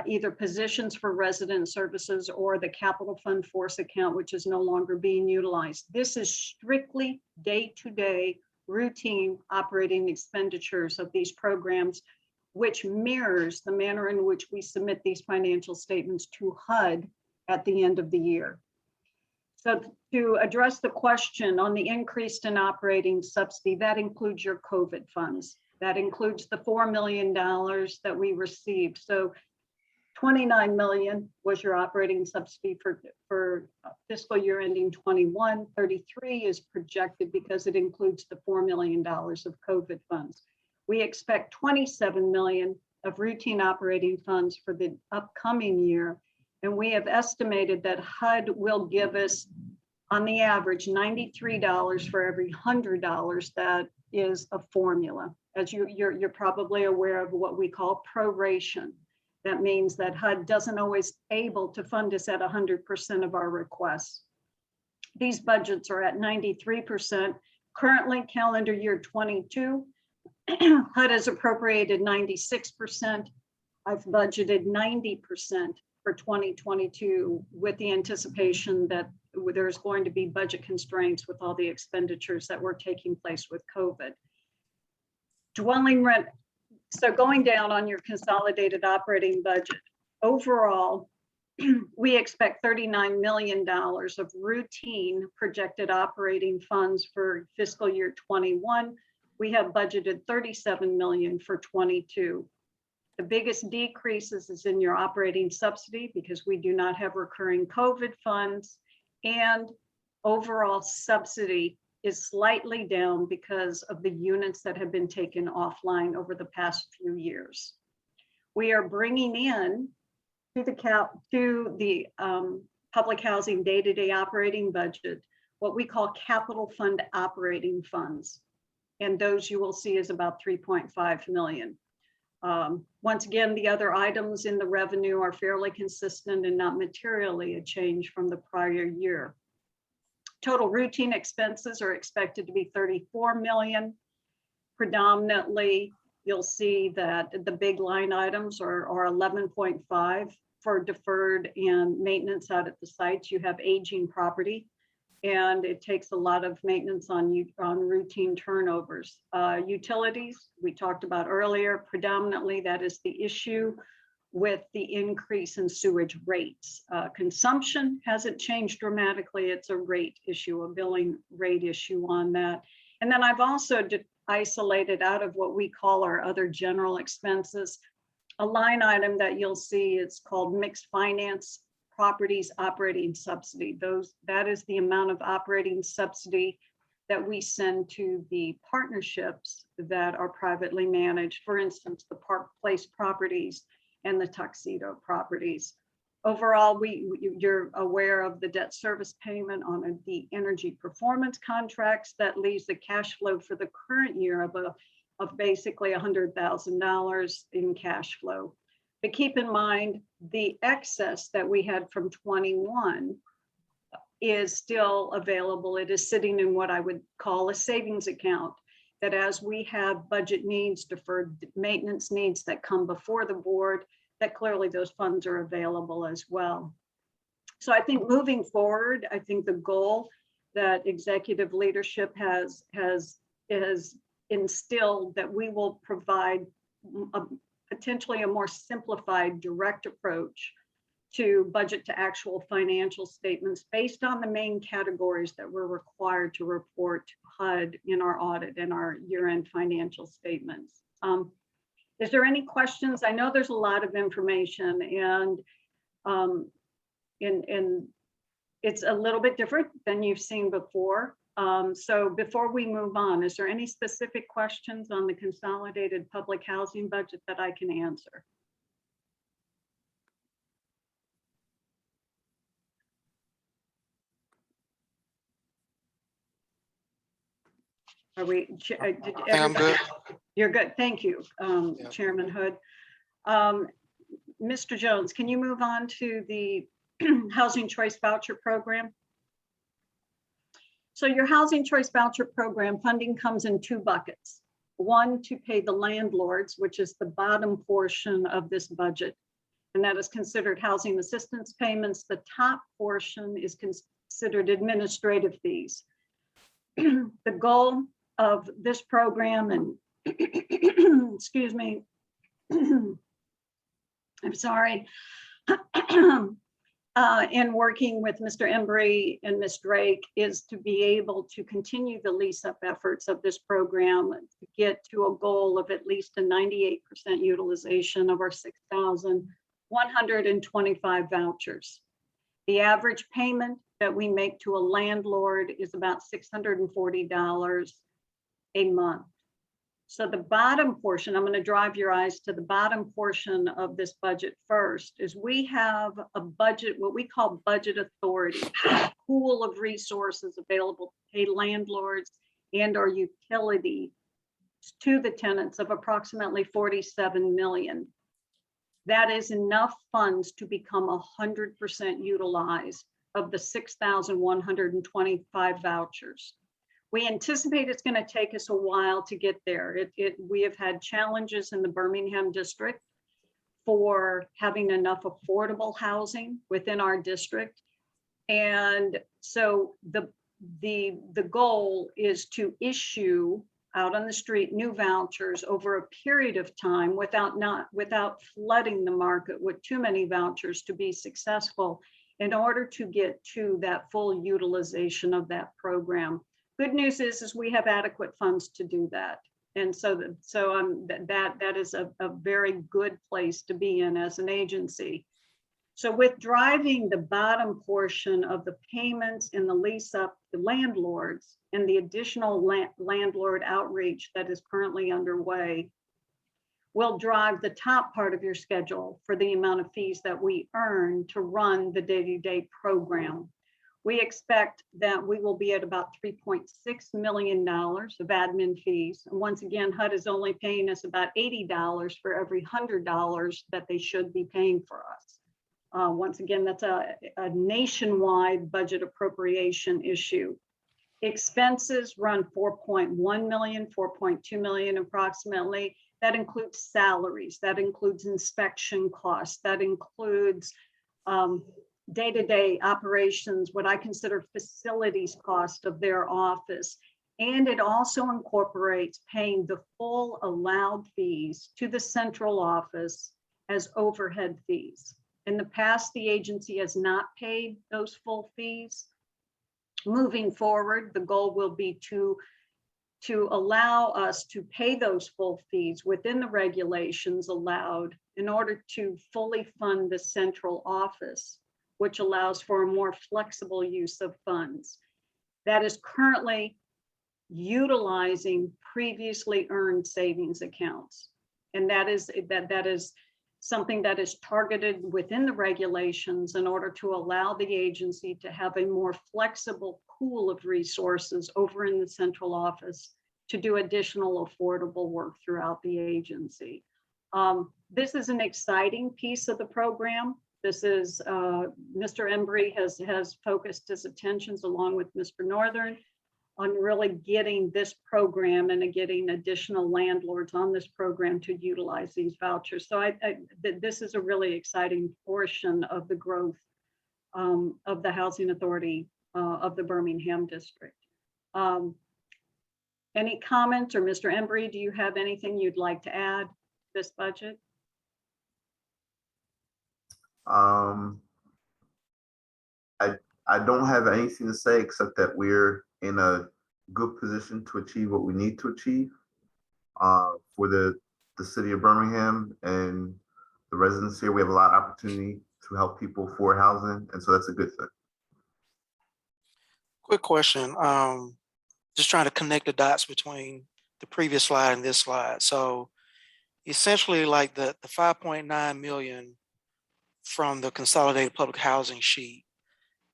[SPEAKER 9] either positions for resident services or the capital fund force account, which is no longer being utilized. This is strictly day-to-day routine operating expenditures of these programs, which mirrors the manner in which we submit these financial statements to HUD at the end of the year. So to address the question on the increase in operating subsidy, that includes your COVID funds. That includes the $4 million that we received. So 29 million was your operating subsidy for fiscal year ending 21. 33 is projected because it includes the $4 million of COVID funds. We expect 27 million of routine operating funds for the upcoming year. And we have estimated that HUD will give us, on the average, $93 for every $100 that is a formula. As you're probably aware of what we call proration. That means that HUD doesn't always able to fund us at 100% of our requests. These budgets are at 93%. Currently, calendar year 22, HUD has appropriated 96%. I've budgeted 90% for 2022 with the anticipation that there's going to be budget constraints with all the expenditures that were taking place with COVID. Dwelling rent, so going down on your consolidated operating budget, overall, we expect $39 million of routine projected operating funds for fiscal year 21. We have budgeted 37 million for 22. The biggest decreases is in your operating subsidy because we do not have recurring COVID funds, and overall subsidy is slightly down because of the units that have been taken offline over the past few years. We are bringing in to the public housing day-to-day operating budget what we call capital fund operating funds. And those you will see is about 3.5 million. Once again, the other items in the revenue are fairly consistent and not materially a change from the prior year. Total routine expenses are expected to be 34 million. Predominantly, you'll see that the big line items are 11.5 for deferred and maintenance out at the sites. You have aging property, and it takes a lot of maintenance on routine turnovers. Utilities, we talked about earlier, predominantly that is the issue with the increase in sewage rates. Consumption hasn't changed dramatically. It's a rate issue, a billing rate issue on that. And then I've also isolated out of what we call our other general expenses, a line item that you'll see, it's called mixed finance properties operating subsidy. That is the amount of operating subsidy that we send to the partnerships that are privately managed. For instance, the Park Place properties and the Tuxedo properties. Overall, you're aware of the debt service payment on the energy performance contracts. That leaves the cash flow for the current year of basically $100,000 in cash flow. But keep in mind, the excess that we had from 21 is still available. It is sitting in what I would call a savings account, that as we have budget needs, deferred maintenance needs that come before the board, that clearly those funds are available as well. So I think moving forward, I think the goal that executive leadership has instilled that we will provide potentially a more simplified, direct approach to budget to actual financial statements based on the main categories that we're required to report to HUD in our audit and our year-end financial statements. Is there any questions? I know there's a lot of information, and it's a little bit different than you've seen before. So before we move on, is there any specific questions on the consolidated public housing budget that I can answer? Are we?
[SPEAKER 1] I think I'm good.
[SPEAKER 9] You're good. Thank you,
[SPEAKER 1] Yeah.
[SPEAKER 9] Chairman Hood. Mr. Jones, can you move on to the Housing Choice Voucher Program? So your Housing Choice Voucher Program funding comes in two buckets. One, to pay the landlords, which is the bottom portion of this budget, and that is considered housing assistance payments. The top portion is considered administrative fees. The goal of this program, and excuse me, I'm sorry, in working with Mr. Embry and Ms. Drake, is to be able to continue the lease up efforts of this program to get to a goal of at least a 98% utilization of our 6,125 vouchers. The average payment that we make to a landlord is about $640 a month. So the bottom portion, I'm going to drive your eyes to the bottom portion of this budget first, is we have a budget, what we call budget authority, a pool of resources available to pay landlords and our utility to the tenants of approximately 47 million. That is enough funds to become 100% utilized of the 6,125 vouchers. We anticipate it's going to take us a while to get there. We have had challenges in the Birmingham district for having enough affordable housing within our district. And so the goal is to issue out on the street new vouchers over a period of time without flooding the market with too many vouchers to be successful, in order to get to that full utilization of that program. Good news is we have adequate funds to do that. And so that is a very good place to be in as an agency. So with driving the bottom portion of the payments in the lease up to landlords and the additional landlord outreach that is currently underway, will drive the top part of your schedule for the amount of fees that we earn to run the day-to-day program. We expect that we will be at about $3.6 million of admin fees. And once again, HUD is only paying us about $80 for every $100 that they should be paying for us. Once again, that's a nationwide budget appropriation issue. Expenses run 4.1 million, 4.2 million approximately. That includes salaries, that includes inspection costs, that includes day-to-day operations, what I consider facilities cost of their office. And it also incorporates paying the full allowed fees to the central office as overhead fees. In the past, the agency has not paid those full fees. Moving forward, the goal will be to allow us to pay those full fees within the regulations allowed in order to fully fund the central office, which allows for a more flexible use of funds. That is currently utilizing previously earned savings accounts. And that is something that is targeted within the regulations in order to allow the agency to have a more flexible pool of resources over in the central office to do additional affordable work throughout the agency. This is an exciting piece of the program. This is, Mr. Embry has focused his attentions along with Mr. Northern on really getting this program and getting additional landlords on this program to utilize these vouchers. So this is a really exciting portion of the growth of the Housing Authority of the Birmingham District. Any comments, or Mr. Embry, do you have anything you'd like to add to this budget?
[SPEAKER 10] I don't have anything to say except that we're in a good position to achieve what we need to achieve for the city of Birmingham and the residents here. We have a lot of opportunity to help people for housing, and so that's a good thing.
[SPEAKER 1] Quick question. Just trying to connect the dots between the previous slide and this slide. So essentially, like the 5.9 million from the consolidated public housing sheet,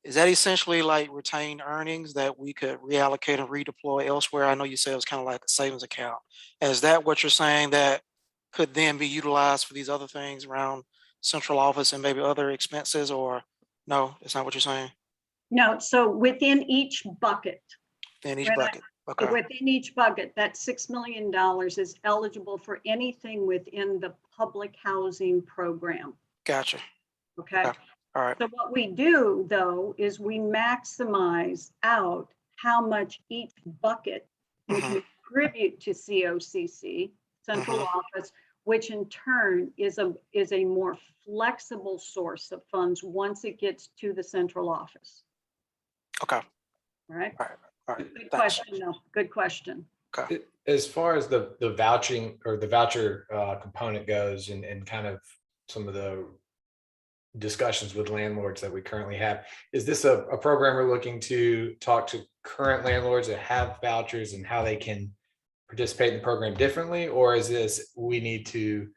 [SPEAKER 1] is that essentially like retained earnings that we could reallocate and redeploy elsewhere? I know you said it was kind of like a savings account. Is that what you're saying that could then be utilized for these other things around central office and maybe other expenses, or no, that's not what you're saying?
[SPEAKER 9] No, so within each bucket.
[SPEAKER 1] In each bucket, okay.
[SPEAKER 9] Within each bucket, that $6 million is eligible for anything within the public housing program.
[SPEAKER 1] Gotcha.
[SPEAKER 9] Okay.
[SPEAKER 1] All right.
[SPEAKER 9] So what we do though, is we maximize out how much each bucket can contribute to COCC, central office, which in turn is a more flexible source of funds once it gets to the central office.
[SPEAKER 1] Okay.
[SPEAKER 9] All right.
[SPEAKER 1] All right. All right.
[SPEAKER 9] Good
[SPEAKER 1] Thanks.
[SPEAKER 9] question, though. Good question.
[SPEAKER 1] Okay.
[SPEAKER 4] As far as the vouching or the voucher component goes, and kind of some of the discussions with landlords that we currently have, is this a program we're looking to talk to current landlords that have vouchers and how they can participate in the program differently, or is this we need to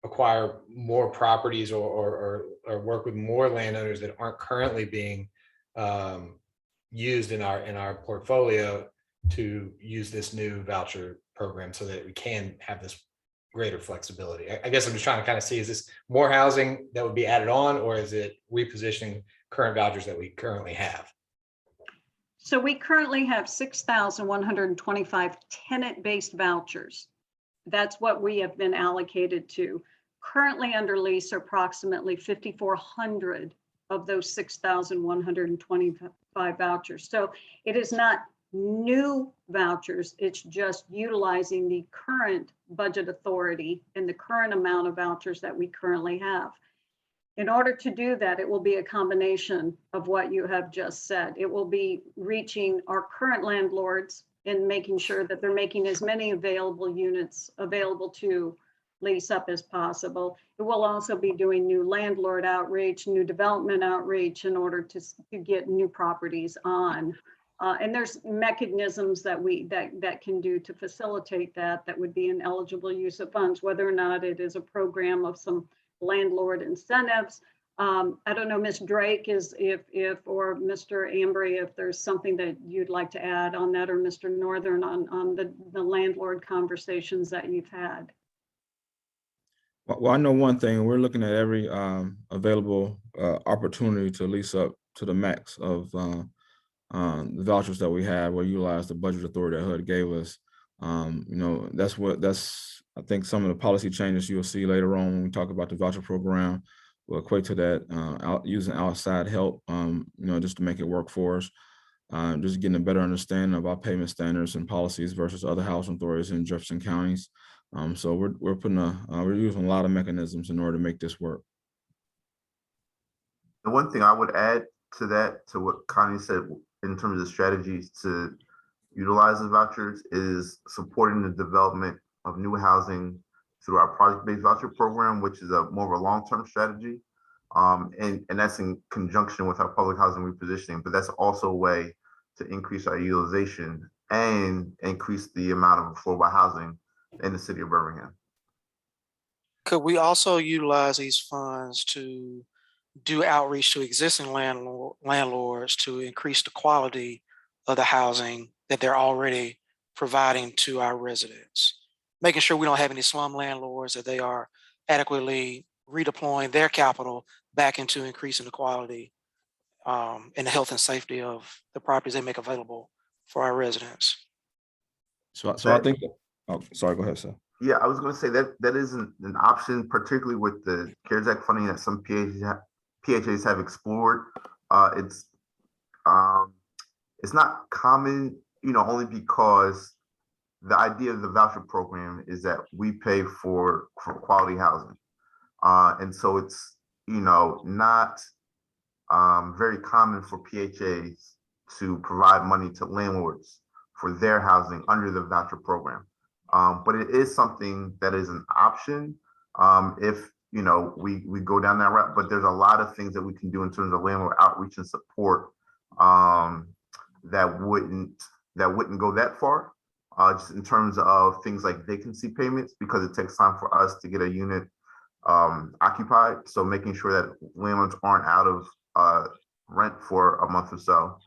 [SPEAKER 4] acquire more properties or work with more landowners that aren't currently being used in our portfolio to use this new voucher program so that we can have this greater flexibility? I guess I'm just trying to kind of see, is this more housing that would be added on, or is it repositioning current vouchers that we currently have?
[SPEAKER 9] So we currently have 6,125 tenant-based vouchers. That's what we have been allocated to. Currently under lease are approximately 5,400 of those 6,125 vouchers. So it is not new vouchers, it's just utilizing the current budget authority and the current amount of vouchers that we currently have. In order to do that, it will be a combination of what you have just said. It will be reaching our current landlords and making sure that they're making as many available units available to lease up as possible. It will also be doing new landlord outreach, new development outreach in order to get new properties on. And there's mechanisms that that can do to facilitate that would be an eligible use of funds, whether or not it is a program of some landlord incentives. I don't know, Ms. Drake, or Mr. Embry, if there's something that you'd like to add on that, or Mr. Northern on the landlord conversations that you've had.
[SPEAKER 3] Well, I know one thing, we're looking at every available opportunity to lease up to the max of the vouchers that we have. We'll utilize the budget authority that HUD gave us. That's I think some of the policy changes you'll see later on when we talk about the voucher program will equate to that, using outside help, just to make it work for us. Just getting a better understanding of our payment standards and policies versus other housing authorities in Jefferson counties. So we're putting we're using a lot of mechanisms in order to make this work.
[SPEAKER 10] The one thing I would add to that, to what Connie said, in terms of strategies to utilize the vouchers, is supporting the development of new housing through our project-based voucher program, which is a more of a long-term strategy. And that's in conjunction with our public housing repositioning, but that's also a way to increase our utilization and increase the amount of affordable housing in the city of Birmingham.
[SPEAKER 1] Could we also utilize these funds to do outreach to existing landlords to increase the quality of the housing that they're already providing to our residents? Making sure we don't have any slum landlords, that they are adequately redeploying their capital back into increasing the quality and the health and safety of the properties they make available for our residents.
[SPEAKER 3] So I think, oh, sorry, go ahead, sir.
[SPEAKER 10] Yeah, I was going to say that isn't an option, particularly with the CARES Act funding that some PHAs have explored. It's not common, only because the idea of the voucher program is that we pay for quality housing. And so it's, not very common for PHAs to provide money to landlords for their housing under the voucher program. But it is something that is an option if we go down that route. But there's a lot of things that we can do in terms of landlord outreach and support that wouldn't go that far. Just in terms of things like vacancy payments, because it takes time for us to get a unit occupied. So making sure that landlords aren't out of rent for a month or so.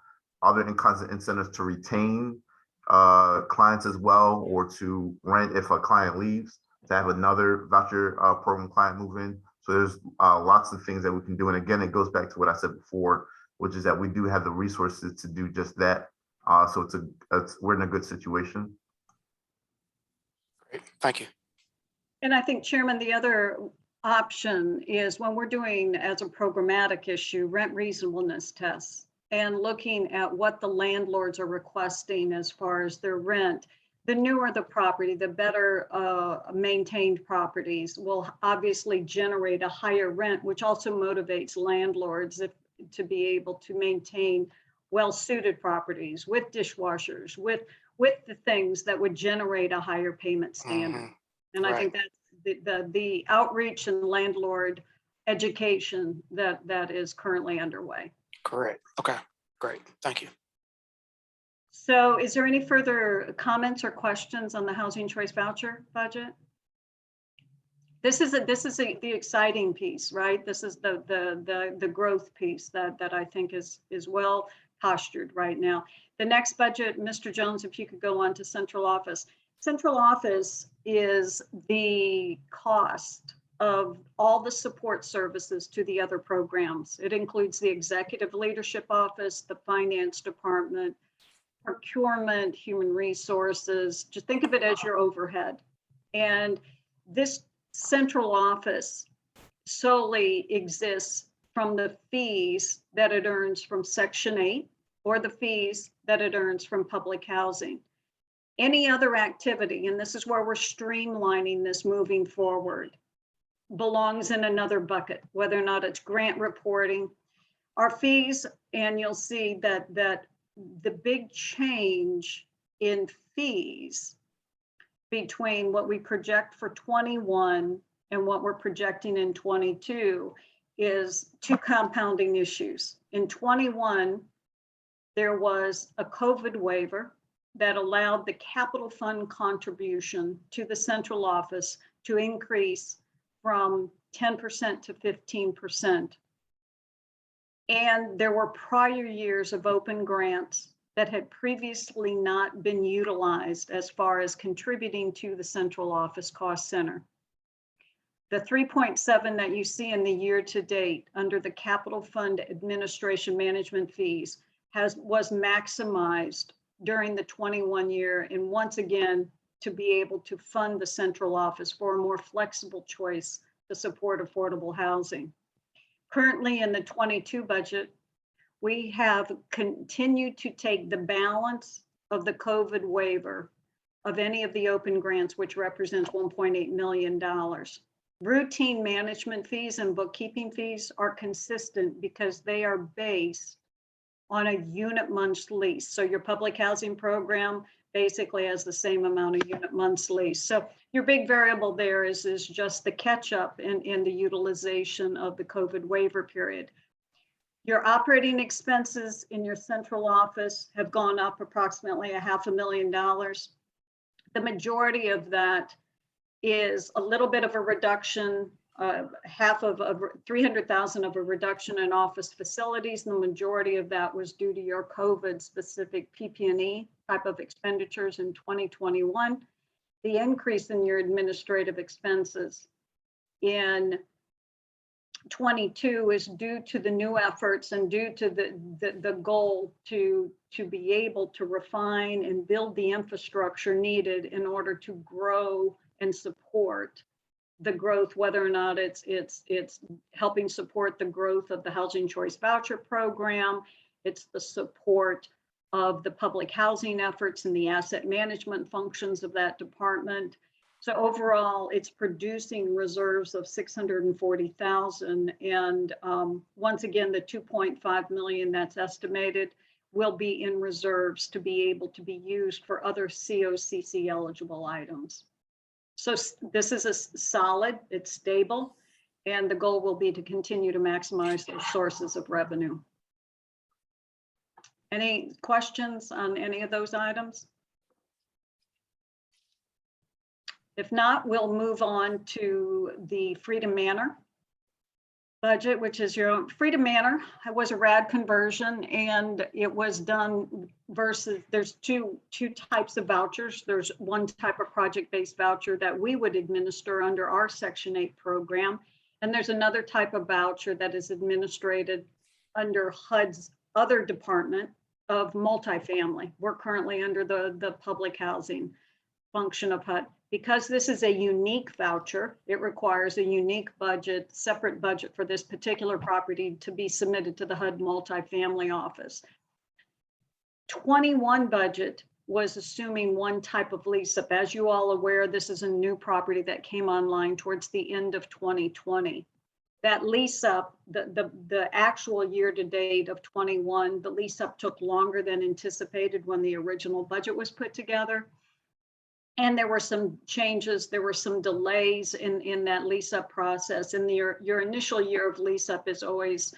[SPEAKER 10] Other incentives to retain clients as well, or to rent if a client leaves, to have another voucher program client move in. So there's lots of things that we can do. And again, it goes back to what I said before, which is that we do have the resources to do just that. So we're in a good situation.
[SPEAKER 1] Great, thank you.
[SPEAKER 9] And I think, Chairman, the other option is when we're doing, as a programmatic issue, rent reasonableness tests and looking at what the landlords are requesting as far as their rent. The newer the property, the better maintained properties will obviously generate a higher rent, which also motivates landlords to be able to maintain well-suited properties with dishwashers, with the things that would generate a higher payment standard.
[SPEAKER 1] Mm-hmm.
[SPEAKER 9] And
[SPEAKER 1] Right.
[SPEAKER 9] I think that's the outreach and landlord education that is currently underway.
[SPEAKER 1] Correct. Okay, great. Thank you.
[SPEAKER 9] So is there any further comments or questions on the housing choice voucher budget? This is the exciting piece, right? This is the growth piece that I think is well postured right now. The next budget, Mr. Jones, if you could go on to central office. Central office is the cost of all the support services to the other programs. It includes the executive leadership office, the finance department, procurement, human resources. Just think of it as your overhead. And this central office solely exists from the fees that it earns from Section 8 or the fees that it earns from public housing. Any other activity, and this is where we're streamlining this moving forward, belongs in another bucket, whether or not it's grant reporting. Our fees, and you'll see that the big change in fees between what we project for 21 and what we're projecting in 22 is two compounding issues. In 21, there was a COVID waiver that allowed the capital fund contribution to the central office to increase from 10% to 15%. And there were prior years of open grants that had previously not been utilized as far as contributing to the central office cost center. The 3.7 that you see in the year to date under the capital fund administration management fees was maximized during the 21 year, and once again to be able to fund the central office for a more flexible choice to support affordable housing. Currently in the 22 budget, we have continued to take the balance of the COVID waiver of any of the open grants, which represents $1.8 million. Routine management fees and bookkeeping fees are consistent because they are based on a unit month lease. So your public housing program basically has the same amount of unit months lease. So your big variable there is just the catch up in the utilization of the COVID waiver period. Your operating expenses in your central office have gone up approximately $500,000. The majority of that is a little bit of a reduction, half of 300,000 of a reduction in office facilities. And the majority of that was due to your COVID specific PP&E type of expenditures in 2021. The increase in your administrative expenses in 22 is due to the new efforts and due to the goal to be able to refine and build the infrastructure needed in order to grow and support the growth, whether or not it's helping support the growth of the Housing Choice Voucher Program, it's the support of the public housing efforts and the asset management functions of that department. So overall, it's producing reserves of 640,000. And once again, the 2.5 million that's estimated will be in reserves to be able to be used for other COCC eligible items. So this is a solid, it's stable, and the goal will be to continue to maximize those sources of revenue. Any questions on any of those items? If not, we'll move on to the Freedom Manor budget, which is your own. Freedom Manor was a RAD conversion, and it was done versus there's two types of vouchers. There's one type of project-based voucher that we would administer under our Section 8 program, and there's another type of voucher that is administered under HUD's other department of multifamily. We're currently under the public housing function of HUD. Because this is a unique voucher, it requires a unique budget, separate budget for this particular property to be submitted to the HUD multifamily office. 21 budget was assuming one type of lease up. As you all aware, this is a new property that came online towards the end of 2020. That lease up, the actual year to date of 21, the lease up took longer than anticipated when the original budget was put together. And there were some changes, there were some delays in that lease up process. And your initial year of lease up is always,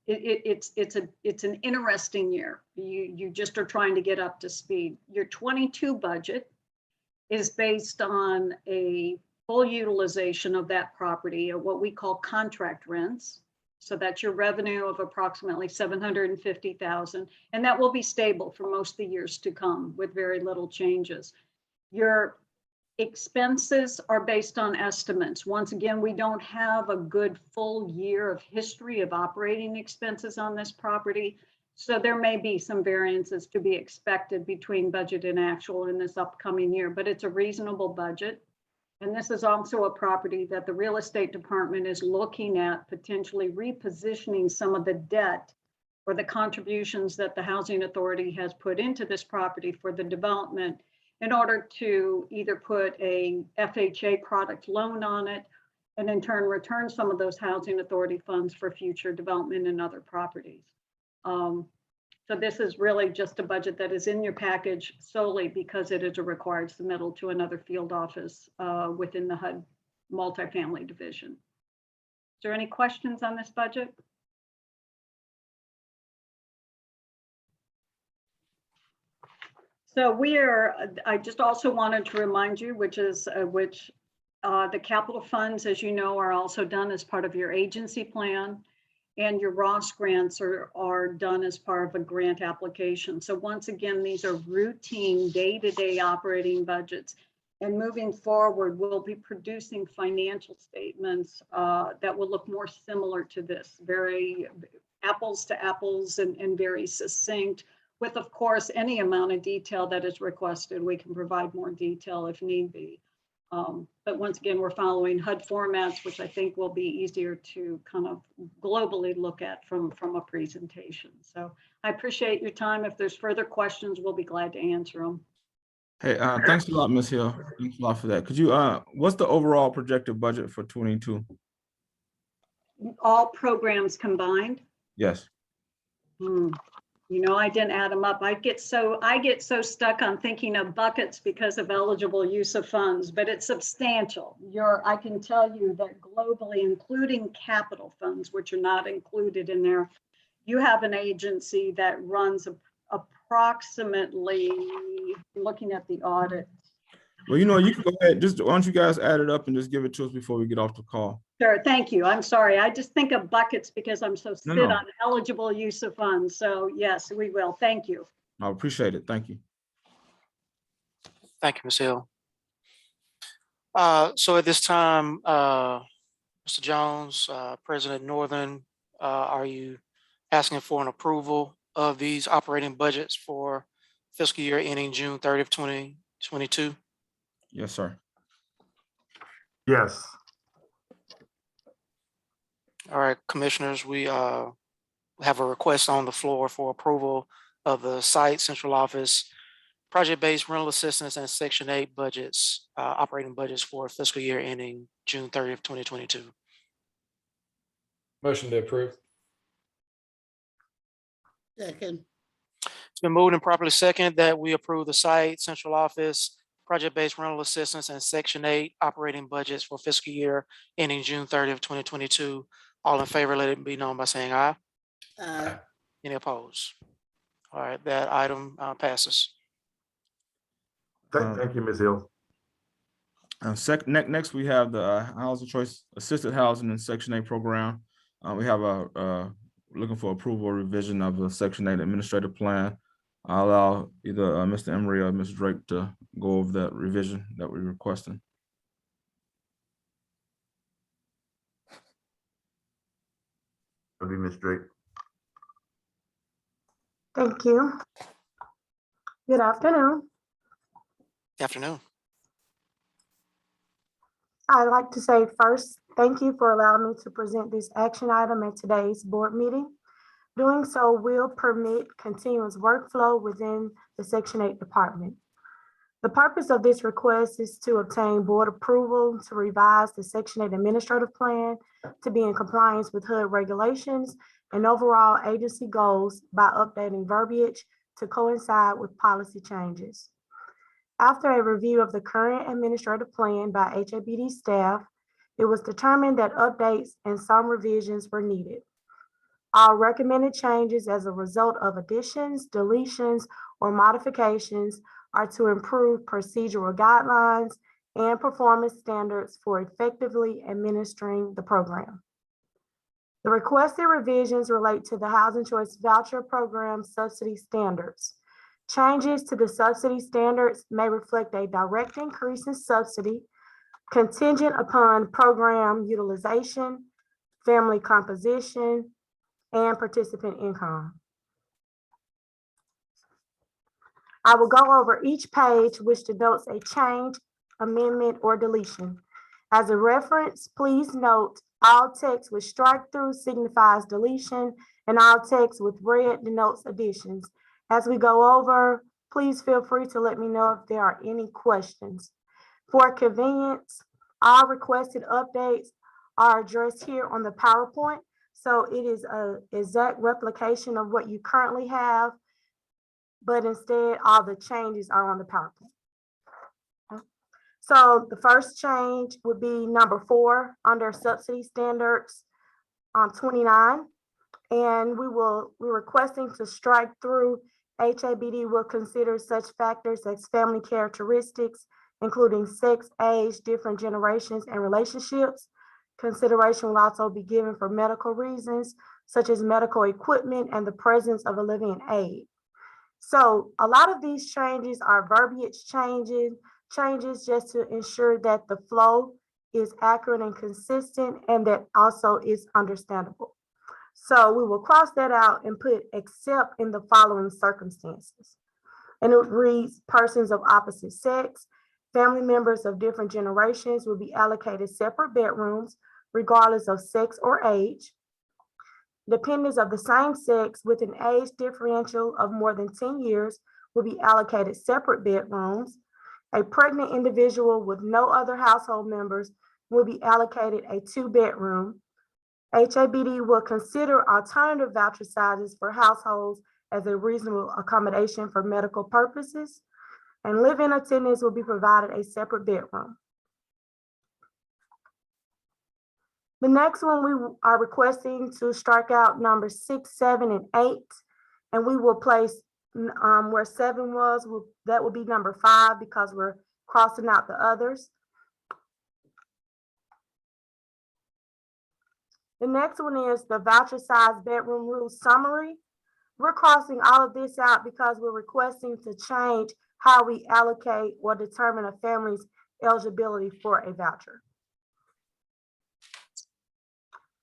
[SPEAKER 9] it's an interesting year. You just are trying to get up to speed. Your 22 budget is based on a full utilization of that property, or what we call contract rents. So that's your revenue of approximately 750,000. And that will be stable for most of the years to come with very little changes. Your expenses are based on estimates. Once again, we don't have a good full year of history of operating expenses on this property. So there may be some variances to be expected between budget and actual in this upcoming year, but it's a reasonable budget. And this is also a property that the real estate department is looking at potentially repositioning some of the debt or the contributions that the housing authority has put into this property for the development, in order to either put a FHA product loan on it and in turn return some of those housing authority funds for future development in other properties. So this is really just a budget that is in your package solely because it is a required submittal to another field office within the HUD multifamily division. Is there any questions on this budget? So I just also wanted to remind you, the capital funds, as you know, are also done as part of your agency plan, and your Ross grants are done as part of a grant application. So once again, these are routine day-to-day operating budgets. And moving forward, we'll be producing financial statements that will look more similar to this, very apples to apples and very succinct, with, of course, any amount of detail that is requested. We can provide more detail if need be. But once again, we're following HUD formats, which I think will be easier to kind of globally look at from a presentation. So I appreciate your time. If there's further questions, we'll be glad to answer them.
[SPEAKER 3] Hey, thanks a lot, Ms. Hill. Thanks a lot for that. Could you, what's the overall projected budget for 22?
[SPEAKER 9] All programs combined.
[SPEAKER 3] Yes.
[SPEAKER 9] You know, I didn't add them up. I get so stuck on thinking of buckets because of eligible use of funds, but it's substantial. I can tell you that globally, including capital funds, which are not included in there, you have an agency that runs approximately, looking at the audit.
[SPEAKER 3] Well, you know, you can go ahead, just, why don't you guys add it up and just give it to us before we get off the call?
[SPEAKER 9] Sure, thank you. I'm sorry. I just think of buckets because I'm so
[SPEAKER 3] No,
[SPEAKER 9] sit
[SPEAKER 3] no.
[SPEAKER 9] on eligible use of funds. So yes, we will. Thank you.
[SPEAKER 3] I appreciate it. Thank you.
[SPEAKER 1] Thank you, Ms. Hill. So at this time, Mr. Jones, President Northern, are you asking for an approval of these operating budgets for fiscal year ending June 30th, 2022?
[SPEAKER 3] Yes, sir.
[SPEAKER 7] Yes.
[SPEAKER 1] All right, commissioners, we have a request on the floor for approval of the site, central office, project-based rental assistance, and Section 8 budgets, operating budgets for fiscal year ending June 30th, 2022.
[SPEAKER 4] Motion to approve.
[SPEAKER 2] Second.
[SPEAKER 1] It's been moved and properly second that we approve the site, central office, project-based rental assistance, and Section 8 operating budgets for fiscal year ending June 30th, 2022. All in favor, let it be known by saying aye. Any opposed? All right, that item passes.
[SPEAKER 7] Thank you, Ms. Hill.
[SPEAKER 3] Next, we have the Housing Choice Assisted Housing and Section 8 program. We have looking for approval or revision of the Section 8 administrative plan. I'll allow either Mr. Emery or Ms. Drake to go over that revision that we're requesting.
[SPEAKER 10] That'll be Ms. Drake.
[SPEAKER 11] Thank you. Good afternoon.
[SPEAKER 1] Good afternoon.
[SPEAKER 11] I'd like to say first, thank you for allowing me to present this action item at today's board meeting. Doing so will permit continuous workflow within the Section 8 department. The purpose of this request is to obtain board approval to revise the Section 8 administrative plan to be in compliance with HUD regulations and overall agency goals by updating verbiage to coincide with policy changes. After a review of the current administrative plan by HABD staff, it was determined that updates and some revisions were needed. All recommended changes as a result of additions, deletions, or modifications are to improve procedural guidelines and performance standards for effectively administering the program. The requested revisions relate to the Housing Choice Voucher Program subsidy standards. Changes to the subsidy standards may reflect a direct increase in subsidy contingent upon program utilization, family composition, and participant income. I will go over each page which denotes a change, amendment, or deletion. As a reference, please note all text with strike through signifies deletion and all text with red denotes additions. As we go over, please feel free to let me know if there are any questions. For convenience, all requested updates are addressed here on the PowerPoint. So it is an exact replication of what you currently have, but instead all the changes are on the PowerPoint. Okay. So the first change would be number 4 under subsidy standards on 29. And we're requesting to strike through HABD will consider such factors as family characteristics, including sex, age, different generations, and relationships. Consideration will also be given for medical reasons, such as medical equipment and the presence of a living aid. So a lot of these changes are verbiage changes just to ensure that the flow is accurate and consistent and that also is understandable. So we will cross that out and put except in the following circumstances. And it reads persons of opposite sex, family members of different generations will be allocated separate bedrooms regardless of sex or age. Dependents of the same sex with an age differential of more than 10 years will be allocated separate bedrooms. A pregnant individual with no other household members will be allocated a 2-bedroom. HABD will consider alternative voucher sizes for households as a reasonable accommodation for medical purposes, and live-in attendants will be provided a separate bedroom. The next one, we are requesting to strike out number 6, 7, and 8, and we will place where 7 was, that will be number 5 because we're crossing out the others. The next one is the voucher size bedroom rule summary. We're crossing all of this out because we're requesting to change how we allocate or determine a family's eligibility for a voucher.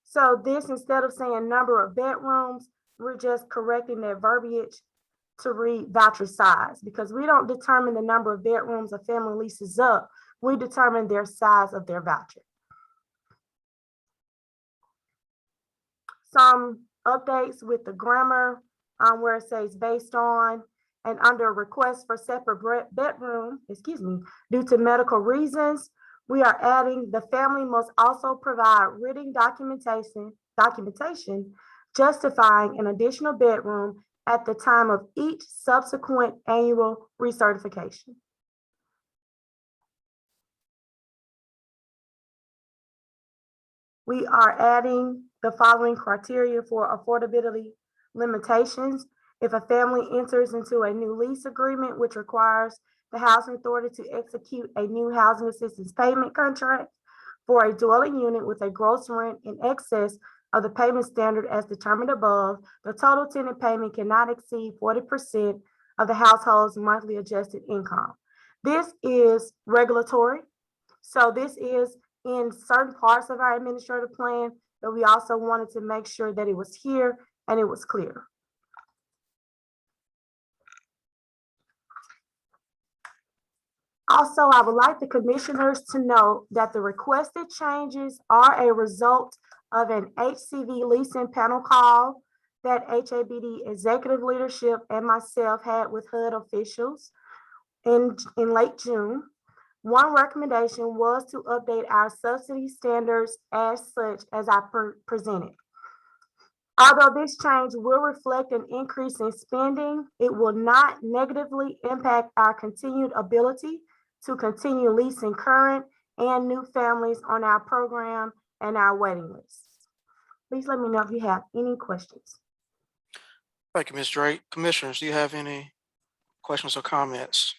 [SPEAKER 11] So this, instead of saying number of bedrooms, we're just correcting that verbiage to read voucher size, because we don't determine the number of bedrooms a family leases up. We determine their size of their voucher. Some updates with the grammar where it says based on, and under request for separate bedroom, due to medical reasons, we are adding the family must also provide written documentation justifying an additional bedroom at the time of each subsequent annual recertification. We are adding the following criteria for affordability limitations. If a family enters into a new lease agreement, which requires the housing authority to execute a new housing assistance payment contract for a dwelling unit with a gross rent in excess of the payment standard as determined above, the total tenant payment cannot exceed 40% of the household's monthly adjusted income. This is regulatory. So this is in certain parts of our administrative plan, but we also wanted to make sure that it was here and it was clear. Also, I would like the commissioners to know that the requested changes are a result of an HCV leasing panel call that HABD executive leadership and myself had with HUD officials in late June. One recommendation was to update our subsidy standards as such as I presented. Although this change will reflect an increase in spending, it will not negatively impact our continued ability to continue leasing current and new families on our program and our waiting list. Please let me know if you have any questions.
[SPEAKER 1] Thank you, Ms. Drake. Commissioners, do you have any questions or comments?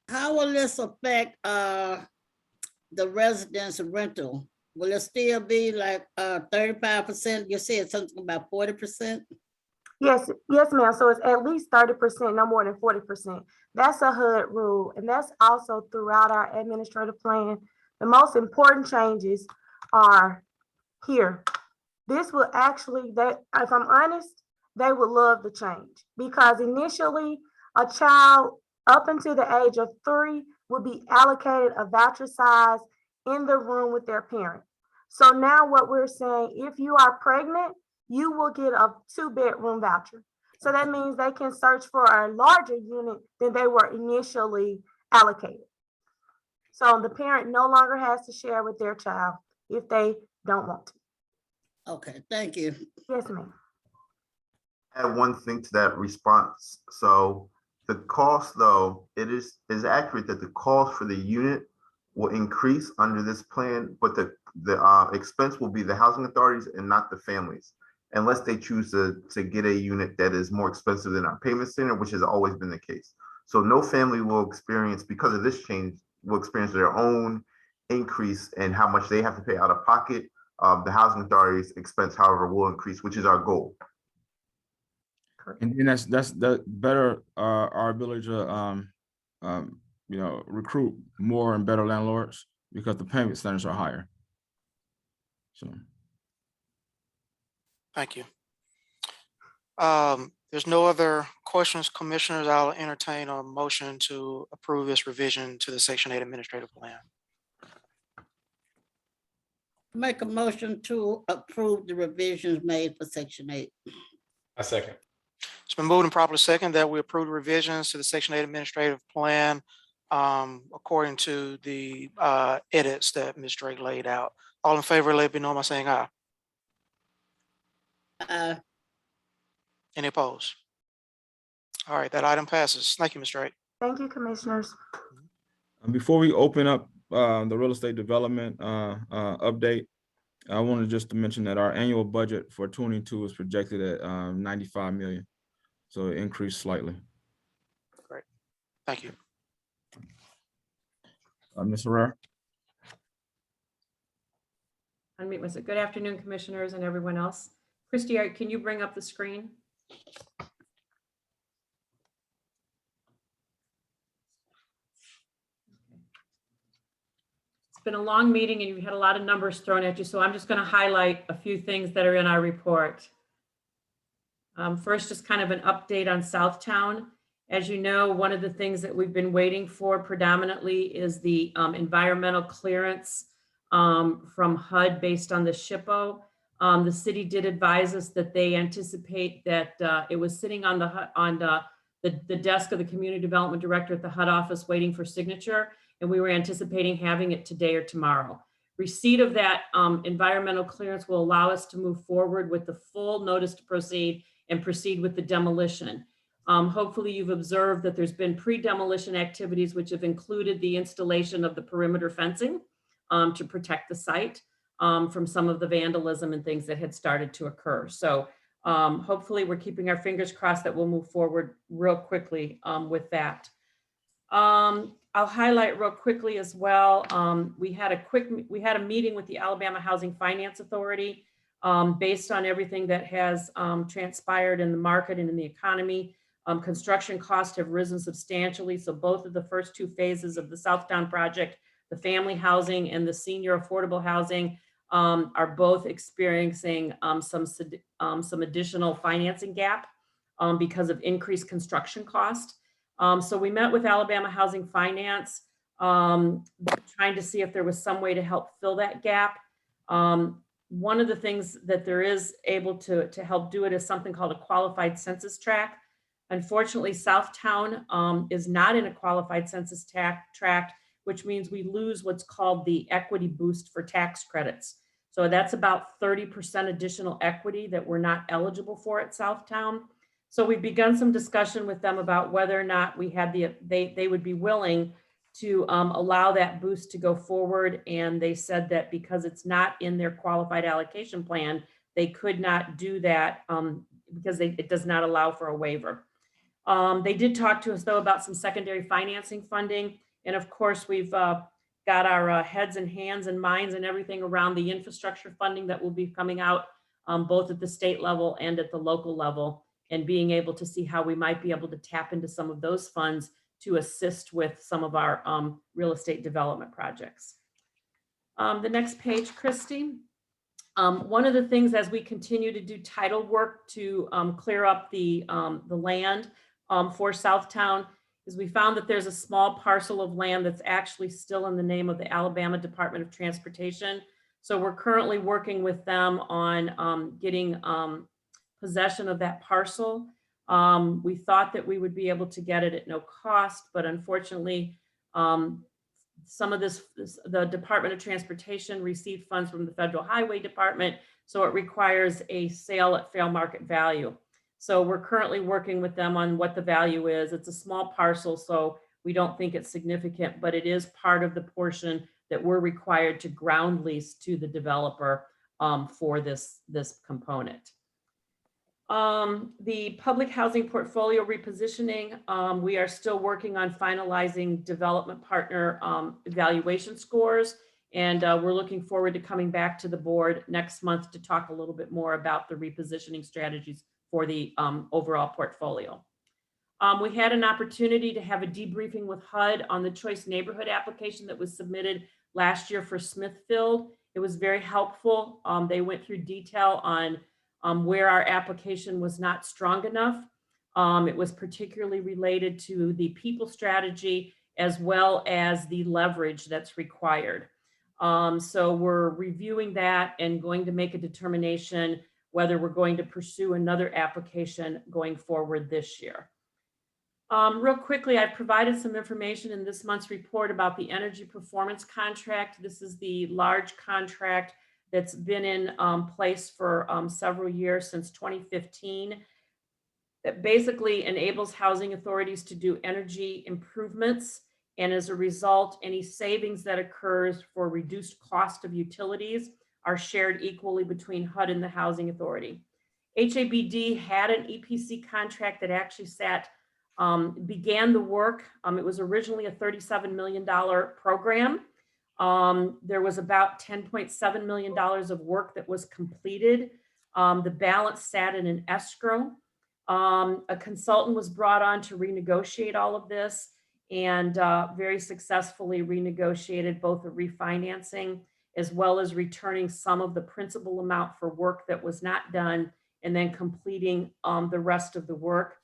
[SPEAKER 2] How will this affect the residence rental? Will it still be like 35%? You said something about 40%?
[SPEAKER 11] Yes, ma'am. So it's at least 30%, no more than 40%. That's a HUD rule, and that's also throughout our administrative plan. The most important changes are here. This will actually, if I'm honest, they would love the change, because initially a child up until the age of 3 will be allocated a voucher size in the room with their parent. So now what we're saying, if you are pregnant, you will get a 2-bedroom voucher. So that means they can search for a larger unit than they were initially allocated. So the parent no longer has to share with their child if they don't want to.
[SPEAKER 2] Okay, thank you.
[SPEAKER 11] Yes, ma'am.
[SPEAKER 10] Add one thing to that response. So the cost, though, it is accurate that the cost for the unit will increase under this plan, but the expense will be the housing authorities and not the families, unless they choose to get a unit that is more expensive than our payment standard, which has always been the case. So no family will experience, because of this change, will experience their own increase in how much they have to pay out of pocket. The housing authorities expense, however, will increase, which is our goal.
[SPEAKER 3] And then that's better our ability to recruit more and better landlords, because the payment standards are higher. So
[SPEAKER 1] Thank you. There's no other questions, commissioners. I'll entertain a motion to approve this revision to the Section 8 administrative plan.
[SPEAKER 2] Make a motion to approve the revisions made for Section 8.
[SPEAKER 4] A second.
[SPEAKER 1] It's been moved and properly second that we approve the revisions to the Section 8 administrative plan according to the edits that Ms. Drake laid out. All in favor, let it be known by saying aye. Any opposed? All right, that item passes. Thank you, Ms. Drake.
[SPEAKER 11] Thank you, commissioners.
[SPEAKER 3] Before we open up the real estate development update, I wanted just to mention that our annual budget for 22 is projected at 95 million. So it increased slightly.
[SPEAKER 1] Great. Thank you.
[SPEAKER 3] Ms. Herrera?
[SPEAKER 6] Unmute myself. Good afternoon, commissioners and everyone else. Christy, can you bring up the screen? It's been a long meeting and you've had a lot of numbers thrown at you, so I'm just going to highlight a few things that are in our report. First, just kind of an update on Southtown. As you know, one of the things that we've been waiting for predominantly is the environmental clearance from HUD based on the SHPO. The city did advise us that they anticipate that it was sitting on the desk of the community development director at the HUD office waiting for signature, and we were anticipating having it today or tomorrow. Receipt of that environmental clearance will allow us to move forward with the full notice to proceed and proceed with the demolition. Hopefully you've observed that there's been pre-demolition activities which have included the installation of the perimeter fencing to protect the site from some of the vandalism and things that had started to occur. So hopefully we're keeping our fingers crossed that we'll move forward real quickly with that. I'll highlight real quickly as well. We had a meeting with the Alabama Housing Finance Authority based on everything that has transpired in the market and in the economy. Construction costs have risen substantially. So both of the first two phases of the Southtown project, the family housing and the senior affordable housing, are both experiencing some additional financing gap because of increased construction cost. So we met with Alabama Housing Finance, trying to see if there was some way to help fill that gap. One of the things that there is able to help do it is something called a qualified census tract. Unfortunately, Southtown is not in a qualified census tract, which means we lose what's called the equity boost for tax credits. So that's about 30% additional equity that we're not eligible for at Southtown. So we've begun some discussion with them about whether or not we had they would be willing to allow that boost to go forward. And they said that because it's not in their qualified allocation plan, they could not do that because it does not allow for a waiver. They did talk to us though about some secondary financing funding. And of course, we've got our heads and hands and minds and everything around the infrastructure funding that will be coming out both at the state level and at the local level, and being able to see how we might be able to tap into some of those funds to assist with some of our real estate development projects. The next page, Christy. One of the things as we continue to do title work to clear up the land for Southtown is we found that there's a small parcel of land that's actually still in the name of the Alabama Department of Transportation. So we're currently working with them on getting possession of that parcel. We thought that we would be able to get it at no cost, but unfortunately, some of the Department of Transportation received funds from the Federal Highway Department, so it requires a sale at fair market value. So we're currently working with them on what the value is. It's a small parcel, so we don't think it's significant, but it is part of the portion that we're required to ground lease to the developer for this component. The public housing portfolio repositioning, we are still working on finalizing development partner evaluation scores, and we're looking forward to coming back to the board next month to talk a little bit more about the repositioning strategies for the overall portfolio. We had an opportunity to have a debriefing with HUD on the choice neighborhood application that was submitted last year for Smithfield. It was very helpful. They went through detail on where our application was not strong enough. It was particularly related to the people strategy as well as the leverage that's required. So we're reviewing that and going to make a determination whether we're going to pursue another application going forward this year. Real quickly, I've provided some information in this month's report about the energy performance contract. This is the large contract that's been in place for several years, since 2015. That basically enables housing authorities to do energy improvements. And as a result, any savings that occurs for reduced cost of utilities are shared equally between HUD and the housing authority. HABD had an EPC contract that actually began the work. It was originally a $37 million program. There was about $10.7 million of work that was completed. The balance sat in an escrow. A consultant was brought on to renegotiate all of this, and very successfully renegotiated both the refinancing as well as returning some of the principal amount for work that was not done, and then completing the rest of the work.